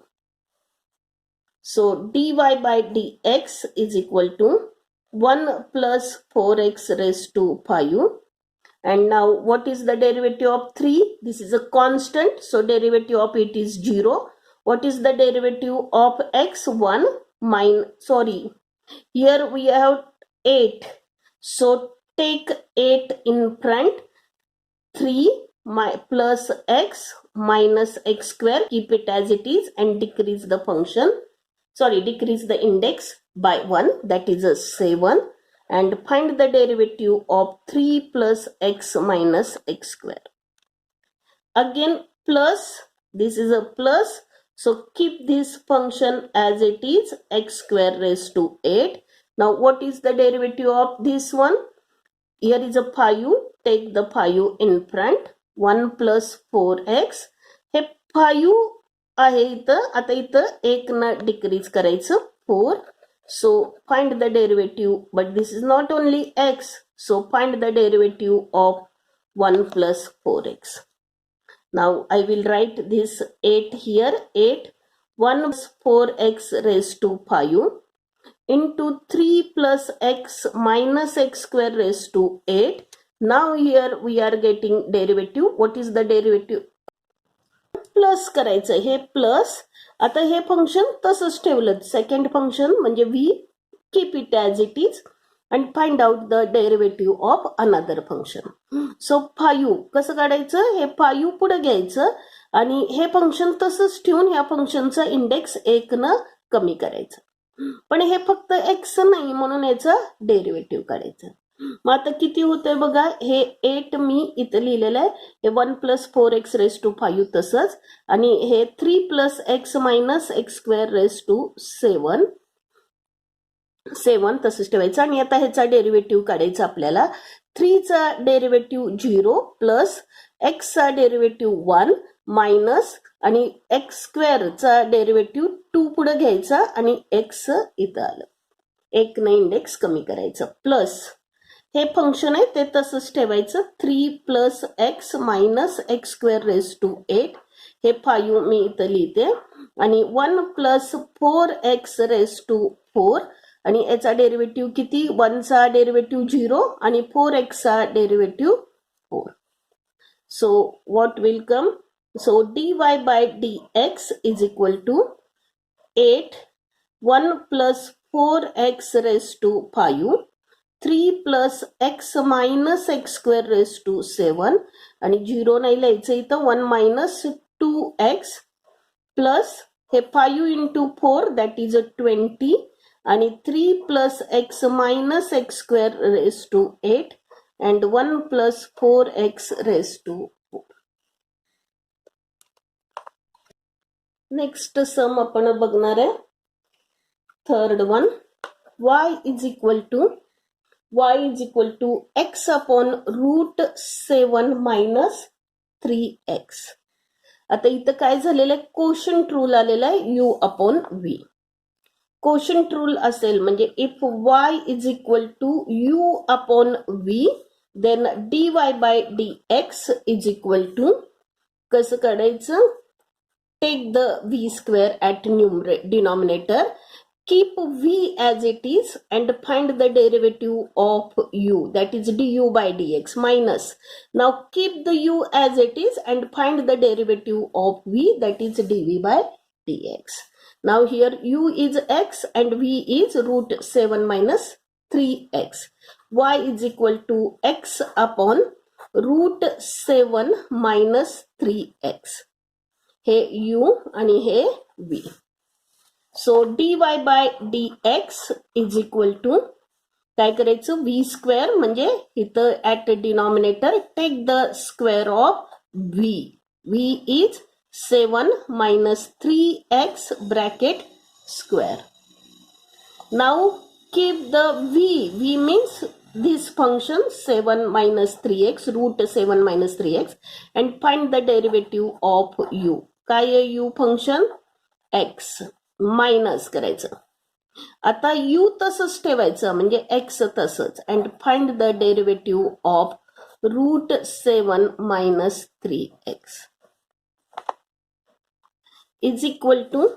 So dy by dx is equal to 1 plus 4x raised to 5. And now what is the derivative of 3? This is a constant, so derivative of it is 0. What is the derivative of x? 1 sorry, here we have 8. So take 8 in front, 3 plus x minus x square, keep it as it is and decrease the function, decrease the index by 1, that is a 7. And find the derivative of 3 plus x minus x square. Again plus, this is a plus, so keep this function as it is, x square raised to 8. Now what is the derivative of this one? Here is a 5, take the 5 in front, 1 plus 4x. हे 5 आहे इथं, आता इथं 1 न डिक्रीज करायचं 4. So find the derivative, but this is not only x, so find the derivative of 1 plus 4x. Now I will write this 8 here, 8, 1 plus 4x raised to 5 into 3 plus x minus x square raised to 8. Now here we are getting derivative. What is the derivative? Plus करायचं, हे प्लस. आता हे फंक्शन तसंच ठेवलं, सेकंड फंक्शन म्हणजे v, keep it as it is and find out the derivative of another function. So 5 कसं काढायचं, हे 5 पुढे घ्यायचं आणि हे फंक्शन तसंच ठेवून ह्या फंक्शनचा इंडेक्स 1 न कमी करायचं. पण हे फक्त x नाही म्हणून याचं डेरिव्हेटिव्ह काढायचं. मग आता किती होतंय बघा, हे 8 मी इथं लिहिलेलं आहे, हे 1 प्लस 4x रेस टू 5 तसंच, आणि हे 3 plus x minus x square raise to 7 तसंच ठेवायचं. आणि आता ह्याचा डेरिव्हेटिव्ह काढायचा आपल्याला. 3 चा डेरिव्हेटिव्ह 0 प्लस x चा डेरिव्हेटिव्ह 1 मायनस आणि x स्क्वेअरचा डेरिव्हेटिव्ह 2 पुढे घ्यायचा आणि x इथं आलं, 1 ने इंडेक्स कमी करायचं. प्लस हे फंक्शन आहे ते तसंच ठेवायचं, 3 plus x minus x square raise to 8, हे 5 मी इथं लिहिते, आणि 1 प्लस 4x रेस टू 4, आणि याचा डेरिव्हेटिव्ह किती, 1 चा डेरिव्हेटिव्ह 0 आणि 4x चा derivative 4. So what will come, so dy by dx is equal to 8, 1 plus 4x raised to 5, 3 plus x minus x square raised to 7, आणि 0 नाही लिहायचं इथं, 1 minus 2x plus हे 5 into 4 that is a 20, आणि 3 plus x minus x square raise to 8 and 1 plus 4x raise to 4. Next sum आपण बघणार आहे. Third one, y is equal to x upon root 7 minus 3x. आता इथं काय झालेलं आहे, कोशंट रूल आलेला आहे u upon v. Quotient rule असेल म्हणजे if y is equal to u upon v then dy by dx is equal to, कसं काढायचं, take the v square at denominator, keep v as it is and find the derivative of u, that is du by dx, minus, now keep the u as it is and find the derivative of v, that is dv by dx. Now here u is x and v is root 7 minus 3x. y is equal to x upon root 7 minus 3x. हे u आणि हे v. So dy by dx is equal to, काय करायचं, v स्क्वेअर म्हणजे इथं at denominator take the square of v. v is 7 minus 3x bracket square. Now keep the v means this function 7 minus 3x, root 7 minus 3x, and find the derivative of u. काय आहे u फंक्शन, x मायनस करायचं. आता u तसंच ठेवायचं म्हणजे x तसंच, and find the derivative of root 7 minus 3x is equal to,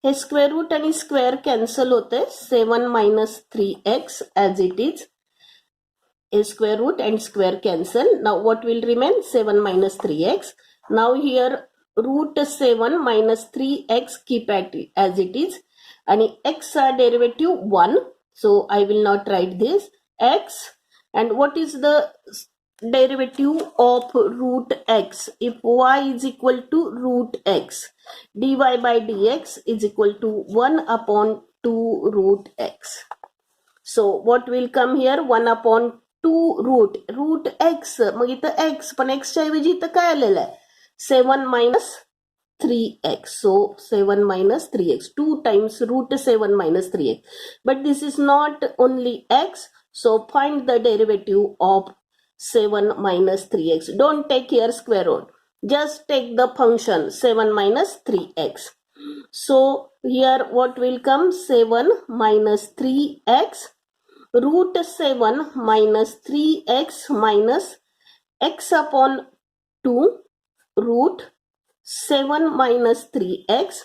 हे स्क्वेअर रूट आणि स्क्वेअर कॅन्सल होते, 7 minus 3x as it is, a square root and square cancel. Now what will remain, 7 minus 3x. Now here root 7 minus 3x keep as it is, and x derivative 1, so I will not write this x. And what is the derivative of root x? If y is equal to root x, dy by dx is equal to 1 upon 2 root x. So what will come here, 1 upon 2 root x. मग इथं x, पण x च्या ऐवजी इथं काय आलेलं आहे, 7 minus 3x. So 7 minus 3x, 2 times root 7 minus 3x. But this is not only x, so find the derivative of 7 minus 3x. Don't take here square root, just take the function 7 minus 3x. So here what will come, 7 minus 3x, root 7 minus 3x minus x upon 2 root 7 minus 3x.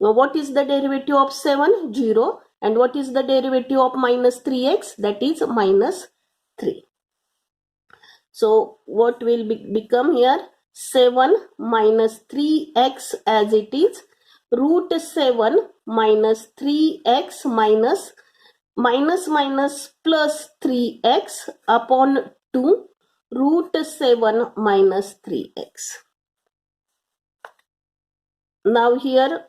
Now what is the derivative of 7? 0. And what is the derivative of minus 3x? That is minus 3. So what will become here, 7 minus 3x as it is, root 7 minus 3x minus plus 3x upon 2 root 7 minus 3x. Now here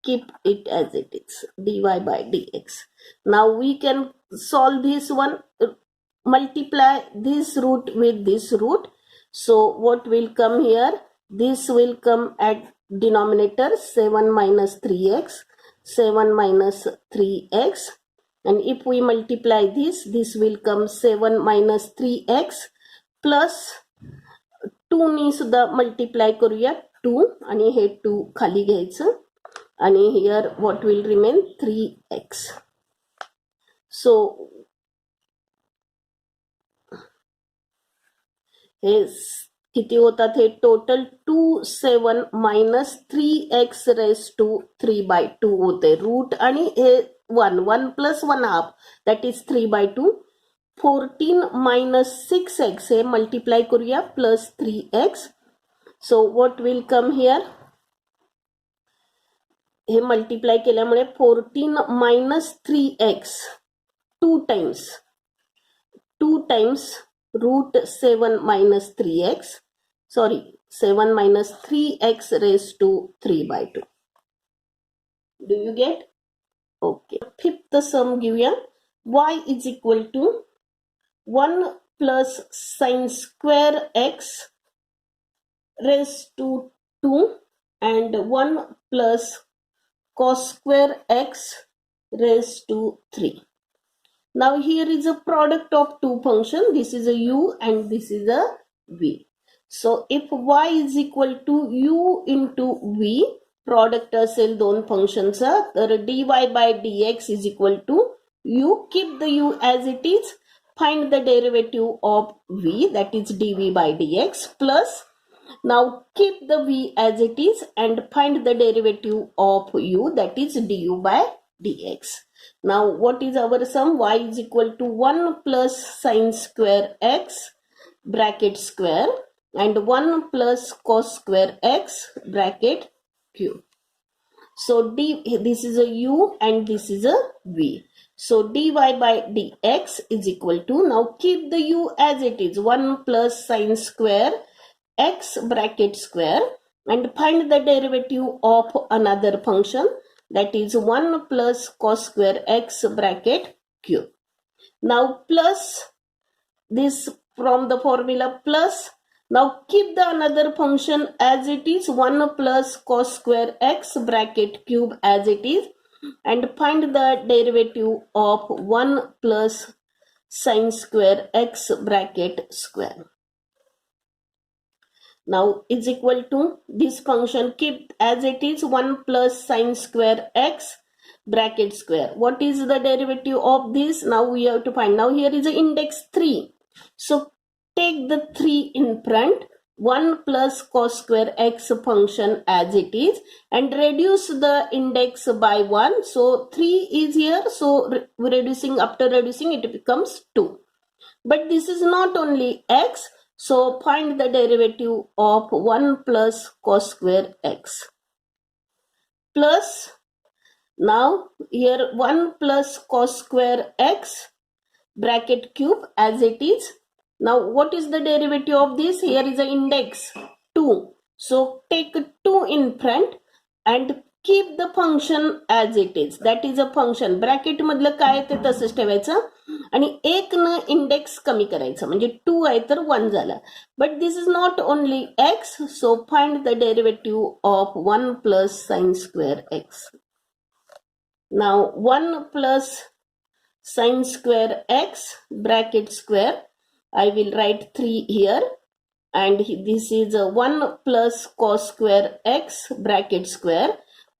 keep it as it is, dy by dx. Now we can solve this one, multiply this root with this root. So what will come here, this will come at denominator, 7 minus 3x, 7 minus 3x, and if we multiply this will come 7 minus 3x plus 2 नी सुद्धा मल्टिप्लाय करूया, 2 आणि हे 2 खाली घ्यायचं, आणि here what will remain, 3x. So हे किती होतात, हे total 2 7 minus 3x raised to 3 by 2 होते रूट, आणि हे 1 plus 1/2 that is 3 by 2. 14 minus 6x हे मल्टिप्लाय करूया plus 3x. So what will come here, हे मल्टिप्लाय केल्यामुळे 14 minus 3x 2 times root 7 minus 3x, sorry 7 minus 3x raised to 3 by 2. Do you get? Okay. Fifth sum घेऊया. Y is equal to 1 plus sine square x raised to 2 and 1 plus cos square x raised to 3. Now here is a product of two functions. This is a u and this is a v. So if y is equal to u into v, product असेल दोन फंक्शनचा, तर dy by dx is equal to u. Keep the u as it is. Find the derivative of v, that is dv by dx, plus now keep the v as it is and find the derivative of u, that is du by dx. Now what is our sum? Y is equal to 1 plus sine square x bracket square and 1 plus cos square x bracket cube. So this is a u and this is a v. So dy by dx is equal to, now keep the u as it is, 1 plus sine square x bracket square and find the derivative of another function, that is 1 plus cos square x bracket cube. Now plus this from the formula plus, now keep the another function as it is, 1 plus cos square x bracket cube as it is, and find the derivative of 1 plus sine square x bracket square. Now is equal to this function, keep as it is, 1 plus sine square x bracket square. What is the derivative of this? Now we have to find. Now here is the index 3. So take the 3 in front, 1 plus cos square x function as it is, and reduce the index by 1. So 3 is here, so after reducing it becomes 2. But this is not only x, so find the derivative of 1 plus cos square x. Plus, now here 1 plus cos square x bracket cube as it is. Now what is the derivative of this? Here is the index 2. So take 2 in front and keep the function as it is. That is a function. Bracket मधलं काय ते तसंच ठेवायचं आणि 1 न इंडेक्स कमी करायचं, म्हणजे 2 आहे तर 1 झाला. But this is not only x, so find the derivative of 1 plus sign square x. Now 1 plus sine square x bracket square, I will write 3 here, and this is 1 plus cos square x bracket square.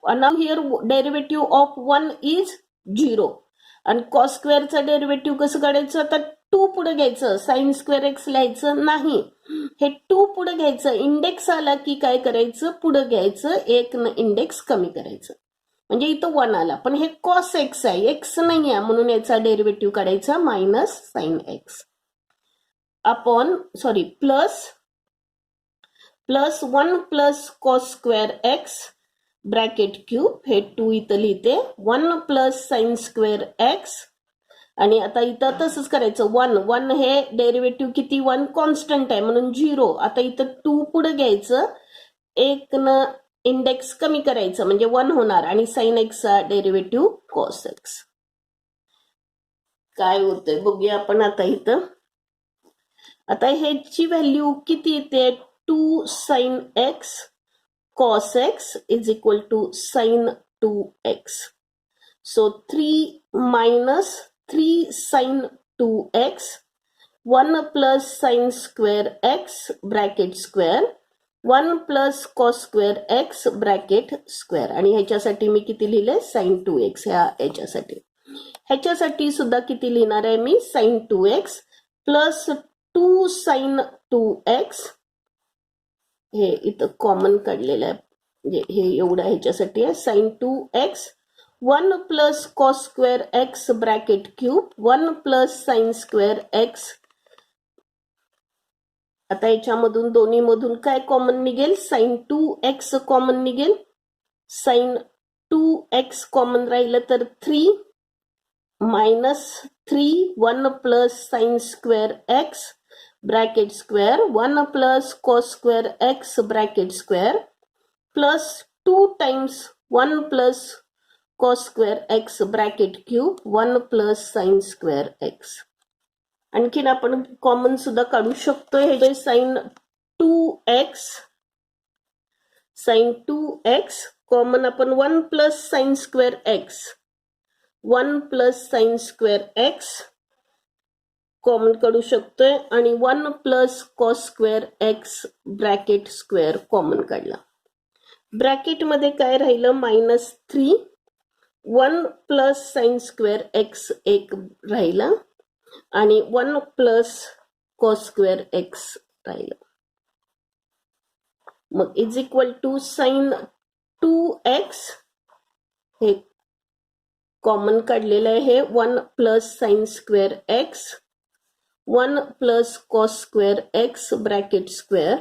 And now here derivative of 1 is 0 and cos square चा डेरिव्हेटिव्ह कसं काढायचं? आता 2 पुढे घ्यायचं, sin square x लिहायचं नाही, हे 2 पुढे घ्यायचं. इंडेक्स आला की काय करायचं? पुढे घ्यायचं, 1 न इंडेक्स कमी करायचं, म्हणजे इथं 1 आला, पण हे cos x आहे, x नाही आहे, म्हणून याचा डेरिव्हेटिव्ह काढायचा minus sin x upon plus 1 plus cos square x bracket cube, हे 2 इथं लिहिते, 1 प्लस साइन स्क्वेअर एक्स, आणि आता इथं तसंच करायचं, 1 हे डेरिव्हेटिव्ह किती? 1 कॉन्स्टंट आहे म्हणून 0. आता इथं 2 पुढे घ्यायचं, 1 न इंडेक्स कमी करायचं म्हणजे 1 होणार, आणि साइन एक्सचा डेरिव्हेटिव्ह कॉस एक्स. काय होतंय बघूया आपण आता इथं. आता ह्याची व्हॅल्यू किती येते? 2 sine x cos x is equal to sin 2x. So 3 minus 3 sin 2x, 1 plus sin square x bracket square, 1 plus cos square x bracket square. आणि ह्याच्यासाठी मी किती लिहिले? sin 2x. ह्याच्यासाठी सुद्धा किती लिहिणार आहे मी? sin 2x plus 2 sin 2x. हे इथं कॉमन काढलेलं आहे, म्हणजे हे एवढं ह्याच्यासाठी आहे, sin 2x, 1 plus cos square x bracket cube, 1 plus sin square x. आता याच्यामधून दोन्ही मधून काय कॉमन निघेल? sin 2x कॉमन निघेल, sin 2x कॉमन राहिलं तर 3 minus 3, 1 plus sin square x bracket square 1 plus cos square x bracket square plus 2 times 1 plus cos square x bracket cube 1 plus sign square x. आणखीन आपण कॉमन सुद्धा काढू शकतो. हे sign 2x sign 2x common आपण 1 plus sign square x 1 plus sign square x common काढू शकतोय आणि 1 plus cos square x bracket square common काढला. ब्रॅकेट मध्ये काय राहिलं -3 1 प्लस साइन स्क्वेअर एक्स एक राहिला आणि 1 प्लस कॉस स्क्वेअर एक्स राहिलं. मग is equal to sign 2x हे कॉमन काढलेलं आहे. हे 1 plus sign square x 1 plus cos square x bracket square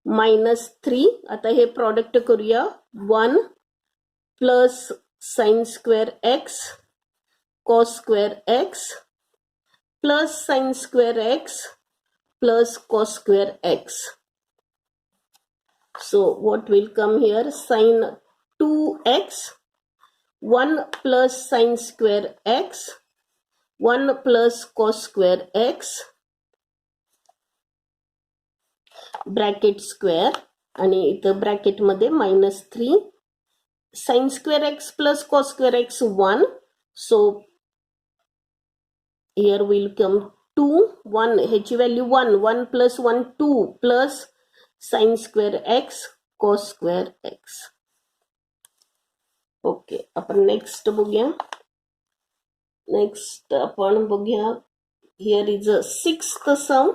-3. आता हे प्रॉडक्ट करूया. 1 plus sign square x cos square x plus sign square x plus cos square x. So what will come here? Sin 2x 1 plus sin square x 1 plus cos square x bracket square आणि इथं ब्रॅकेट मध्ये -3 sin square x plus cos square x 1. So here will come 2 1 ह्याची value 1 1 plus 1 2 plus sine square x cos square x. Okay, आपण नेक्स्ट बघूया. नेक्स्ट आपण बघूया. Here is a 6th sum.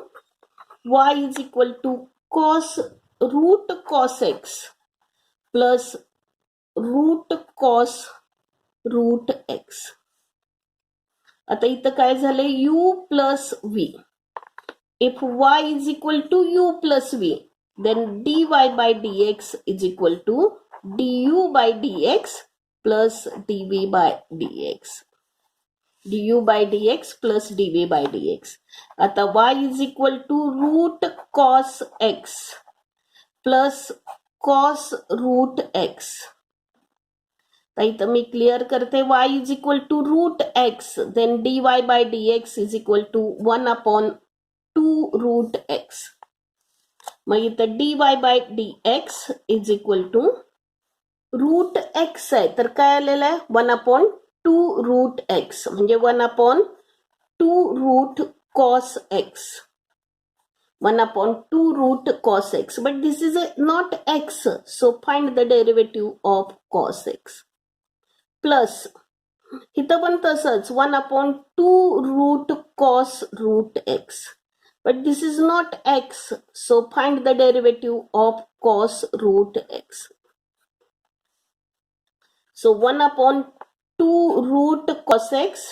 y is equal to cos root cos x plus root cos root x. आता इथं काय झालंय u plus v. If y is equal to u plus v then dy by dx is equal to du by dx plus dv by dx. du by dx plus dv by dx. आता y is equal to root cos x plus cos root x. इथं मी क्लिअर करते. y is equal to root x then dy by dx is equal to 1 upon 2 root x. मग इथं dy by dx is equal to root x आहे तर काय आलेलं आहे 1/2 रूट एक्स म्हणजे 1/2 root cos x 1/2 root cos x. But this is not x so find the derivative of cos x. Plus इथं पण तसंच 1/2 root cos root x. But this is not x, so find the derivative of cos root x. So 1/2 root cos x.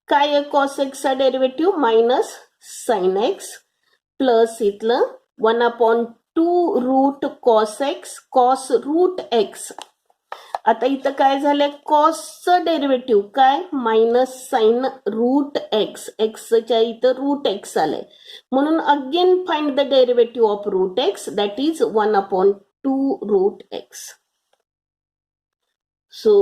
काय आहे cos x चा derivative minus sin x plus इथलं 1/2 root cos x cos root x. आता इथं काय झालंय कॉसचं डेरिव्हेटिव्ह काय मायनस साइन रूट एक्स एक्सच्या इथं रूट एक्स आलंय म्हणून again find the derivative of root x that is 1/2 root x. So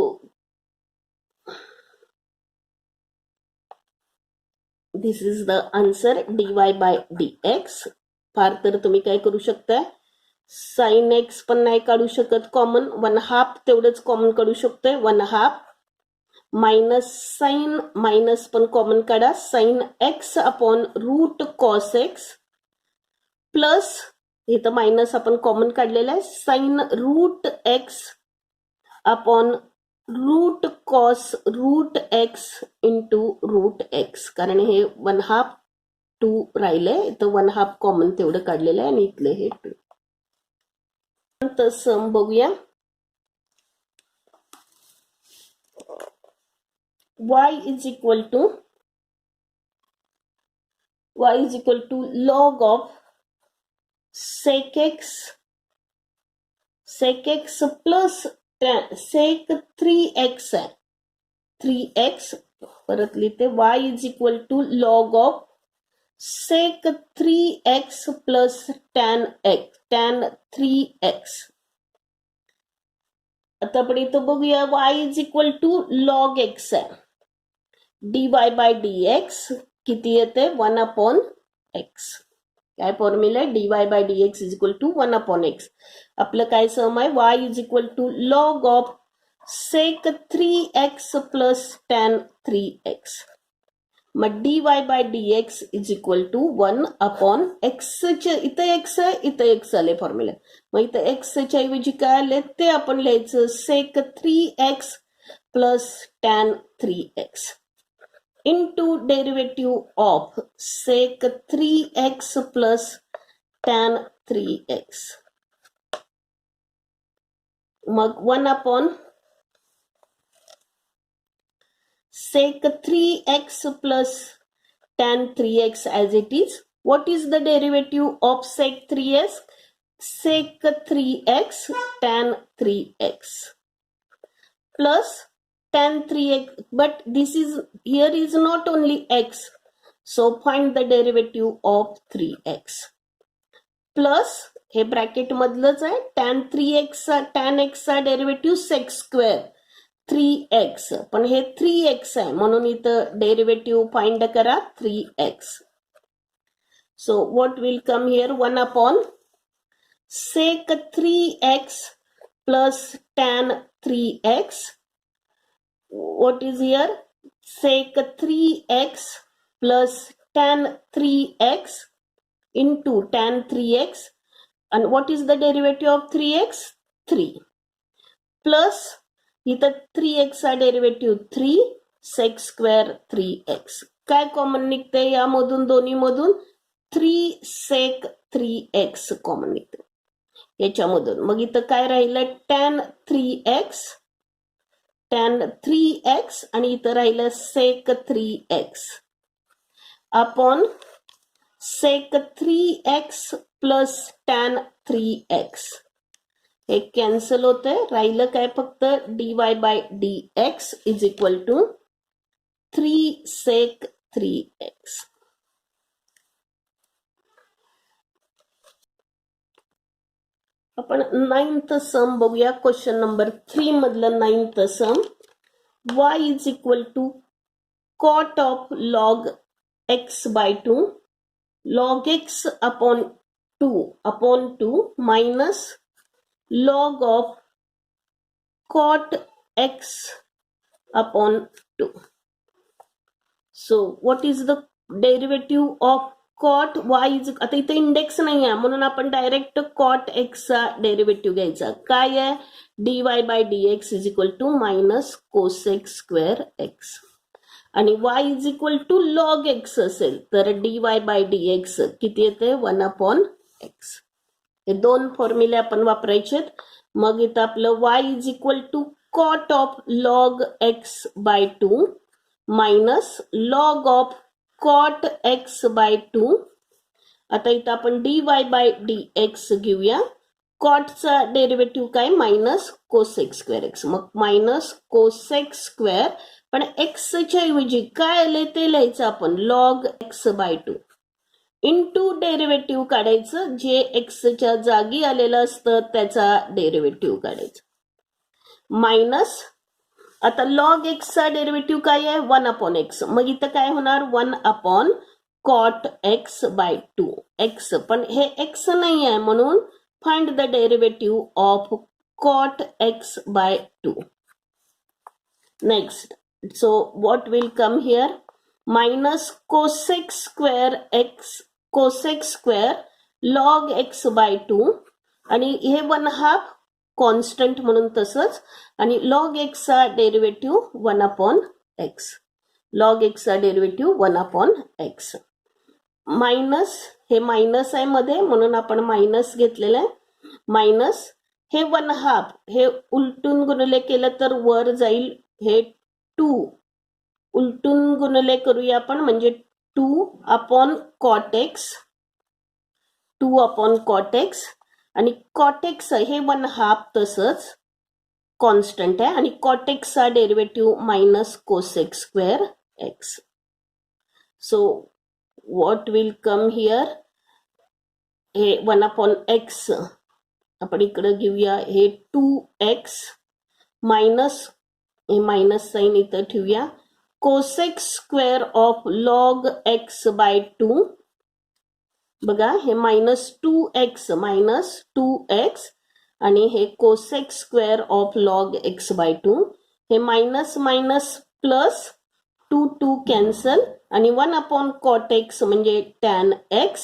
this is the answer dy by dx. फार तर तुम्ही काय करू शकता साइन एक्स पण नाही काढू शकत कॉमन 1/2 तेवढंच कॉमन काढू शकतोय 1/2 मायनस साइन मायनस पण कॉमन काढा sine x upon root cos x plus इथं मायनस आपण कॉमन काढलेलं आहे sine root x upon root cos root x into root x. कारण हे 1/2 2 राहिले इथं 1/2 कॉमन तेवढं काढलेलं आहे आणि इथले हे 2. सम बघूया. y is equal to log of sec x plus sec 3x आहे 3x परत लिहिते y is equal to log of sec 3x plus tan 3x. आता आपण इथं बघूया y is equal to log x आहे. dy बाय dx किती येते 1/x. काय फॉर्म्युला आहे dy by dx is equal to 1/x. आपलं काय सम आहे y is equal to log of sec 3x plus tan 3x. मग dy by dx is equal to 1/x. इथं x आहे, इथं x आले फॉर्म्युला. मग इथं x च्या ऐवजी काय आले ते आपण लिहायचं sec 3x plus tan 3x into derivative of sec 3x plus tan 3x. मग 1 sec 3x plus tan 3x as it is. What is the derivative of sec 3x? Sec 3x tan 3x plus tan 3x, but this is here is not only x, so find the derivative of 3x plus हे ब्रॅकेट मधलंच आहे tan 3x tan x चा डेरिव्हेटिव्ह sec स्क्वेअर 3x, पण हे 3x आहे म्हणून इथं डेरिव्हेटिव्ह फाइंड करा 3x. So what will come here 1 sec 3x plus tan 3x. What is here? Sec 3x plus tan 3x into tan 3x. And what is the derivative of 3x? 3. Plus, इथं 3x चा डेरिव्हेटिव्ह 3 sec स्क्वेअर 3x. काय कॉमन निघते यामधून दोन्हीमधून 3 sec 3x कॉमन निघते याच्यामधून. मग इथं काय राहिलं tan 3x आणि इथं राहिलं sec 3x upon sec 3x plus tan 3x. हे कॅन्सल होते, राहिलं काय फक्त dy by dx is equal to 3 sec 3x. आपण 9th सम बघूया. क्वेश्चन नंबर 3 मधलं 9th sum. y is equal to cot of log x by 2 log x upon 2 minus log of cot x upon 2. So what is the derivative of cot y is, आता इथे इंडेक्स नाही आहे म्हणून आपण डायरेक्ट cot x चा डेरिव्हेटिव्ह घ्यायचा. काय आहे dy by dx is equal to minus cosec square x आणि y is equal to log x असेल तर dy बाय dx किती येते 1/x. हे दोन फॉर्म्युले आपण वापरायचे. मग इथं आपलं y is equal to cot of log x by 2 minus log of cot x by 2. आता इथं आपण dy बाय dx घेऊया. कॉटचा डेरिव्हेटिव्ह काय मायनस cosec स्क्वेअर x. मग मायनस cosec स्क्वेअर, पण x च्या ऐवजी काय आले ते लिहायचं आपण log x by 2 into derivative काढायचं. जे एक्सच्या जागी आलेलं असतं त्याचा डेरिव्हेटिव्ह काढायचं. मायनस आता log x चा डेरिव्हेटिव्ह काय आहे 1/x. मग इथं काय होणार 1 cot x बाय 2 x, पण हे x नाही आहे म्हणून find the derivative of cot x by 2. Next, so what will come here minus cosec square x cosec square log x by 2 आणि हे 1/2 कॉन्स्टंट म्हणून तसंच आणि log x चा डेरिव्हेटिव्ह 1/x. log x चा डेरिव्हेटिव्ह 1/x. मायनस हे मायनस आहे मध्ये म्हणून आपण मायनस घेतलेलं आहे. मायनस हे 1/2 हे उलटून गुणले केलं तर वर जाईल. हे 2 उलटून गुणले करूया आपण म्हणजे 2 cot x आणि cot x हे 1/2 तसंच कॉन्स्टंट आहे आणि cot x चा derivative minus cosec square x. So what will come here, हे 1/x आपण इकडे घेऊया, हे 2x मायनस, हे मायनस साइन इथं ठेवूया, cosec square of log x by 2, बघा हे -2x आणि हे cosec square of log x by 2, हे मायनस मायनस प्लस 2 कॅन्सल आणि 1/cot x म्हणजे tan x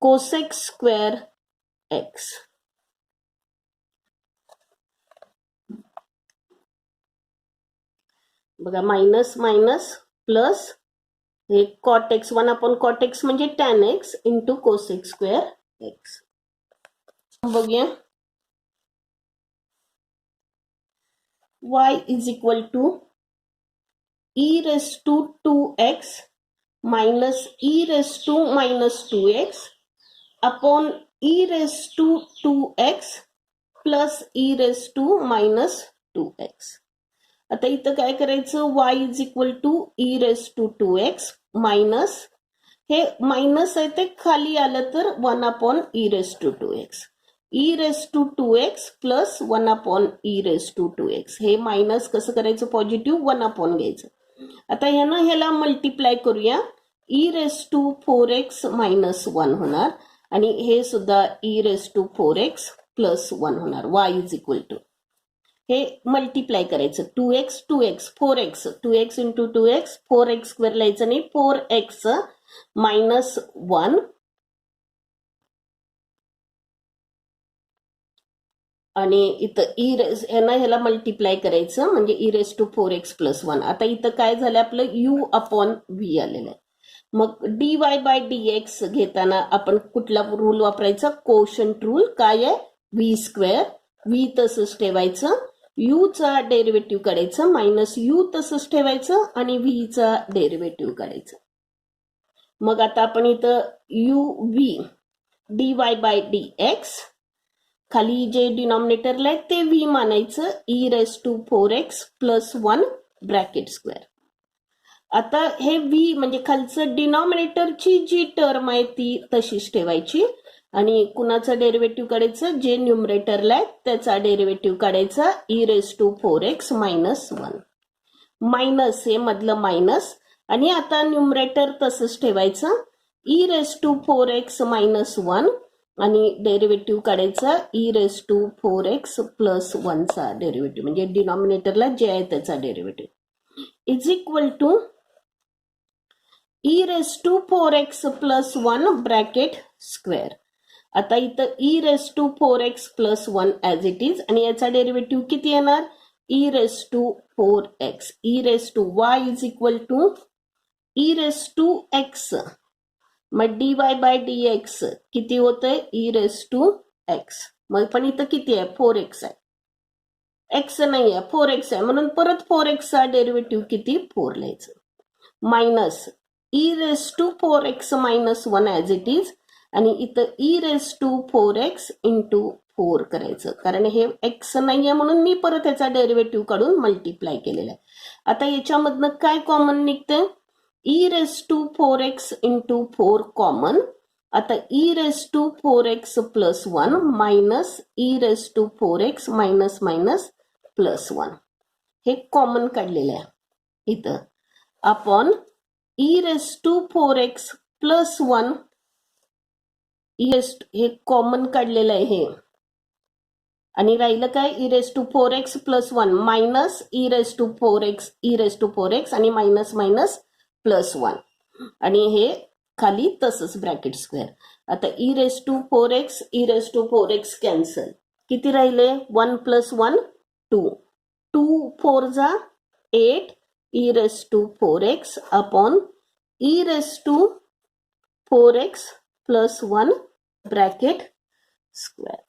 cosec square x. बघा मायनस मायनस प्लस हे cot x 1/cot x म्हणजे tan x into cosec square x. बघूया y is equal to e raised to 2x minus e raised to minus 2x upon e raised to 2x plus e raised to minus 2x. आता इथं काय करायचं, y is equal to e raised to 2x minus, हे मायनस आहे ते खाली आलं तर 1/e raised to 2x, e raised to 2x plus 1/e raised to 2x. हे मायनस कसं करायचं, पॉझिटिव्ह 1 घ्यायचं. आता ह्याला मल्टिप्लाय करूया, e raised to 4x minus 1 होणार आणि हे सुद्धा e raised to 4x plus 1 होणार. y इज इक्वल टू हे मल्टिप्लाय करायचं, 2x 4x 2x into 2x 4x square लिहायचं नाही, 4x मायनस 1 आणि इथं ह्याला मल्टिप्लाय करायचं म्हणजे e raised to 4x plus 1. आता इथं काय झालं, आपलं u/v आलेलं आहे. मग dy बाय dx घेताना आपण कुठला रूल वापरायचा, कोशंट रूल. काय आहे, v स्क्वेअर, v तसंच ठेवायचं, u चा डेरिव्हेटिव्ह काढायचं, मायनस u तसंच ठेवायचं आणि v चा डेरिव्हेटिव्ह काढायचं. मग आता आपण इथं uv dy बाय dx खाली जे डिनॉमिनेटरला आहे ते v मानायचं, e raised to 4x plus 1 bracket square. आता हे v म्हणजे खालचं डिनॉमिनेटरची जी टर्म आहे ती तशीच ठेवायची आणि कुणाचा डेरिव्हेटिव्ह काढायचं, जे न्यूमरेटरला आहे त्याचा डेरिव्हेटिव्ह काढायचा, e raised to 4x minus 1 minus, हे मधलं मायनस आणि आता न्यूमरेटर तसंच ठेवायचं, e raised to 4x minus 1 आणि डेरिव्हेटिव्ह काढायचा, e raised to 4x plus 1 चा डेरिव्हेटिव्ह म्हणजे डिनॉमिनेटरला जे आहे त्याचा derivative is equal to e raised to 4x plus 1 bracket square. आता इथं e raised to 4x plus 1 as it is आणि याचा डेरिव्हेटिव्ह किती येणार, e raised to 4x, e raised to y is equal to e raised to x, मग dy बाय dx किती होतंय, e raised to x. मग पण इथं किती आहे, 4x आहे, x नाही आहे 4x आहे म्हणून परत 4x चा डेरिव्हेटिव्ह किती, 4 लिहायचं, minus e raised to 4x minus 1 as it is आणि इथं e raised to 4x into 4 करायचं, कारण हे x नाही आहे म्हणून मी परत याचा डेरिव्हेटिव्ह काढून मल्टिप्लाय केलेला आहे. आता याच्यामधनं काय कॉमन निघतंय, e raised to 4x into 4 common. आता e raised to 4x plus 1 minus e raised to 4x minus minus plus 1 हे कॉमन काढलेलं आहे इथं, upon e raised to 4x plus 1 हे कॉमन काढलेलं आहे हे आणि राहिलं काय, e raised to 4x plus 1 minus e raised to 4x आणि मायनस मायनस प्लस 1 आणि हे खाली तसंच ब्रॅकेट स्क्वेअर. आता e raised to 4x e raised to 4x cancel, किती राहिले, 1 प्लस 1 2, 2 4 जा 8 e raised to 4x upon e raised to 4x plus 1 bracket square.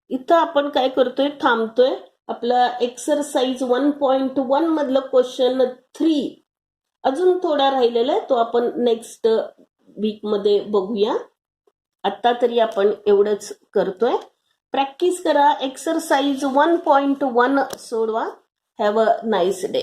इथं आपण काय करतोय, थांबतोय. आपला एक्सरसाइज 1.1 मधलं क्वेश्चन 3 अजून थोडा राहिलेला आहे, तो आपण नेक्स्ट वीक मध्ये बघूया. आता तरी आपण एवढंच करतोय. प्रॅक्टिस करा, एक्सरसाइज 1.1 सोडवा. Have a nice day.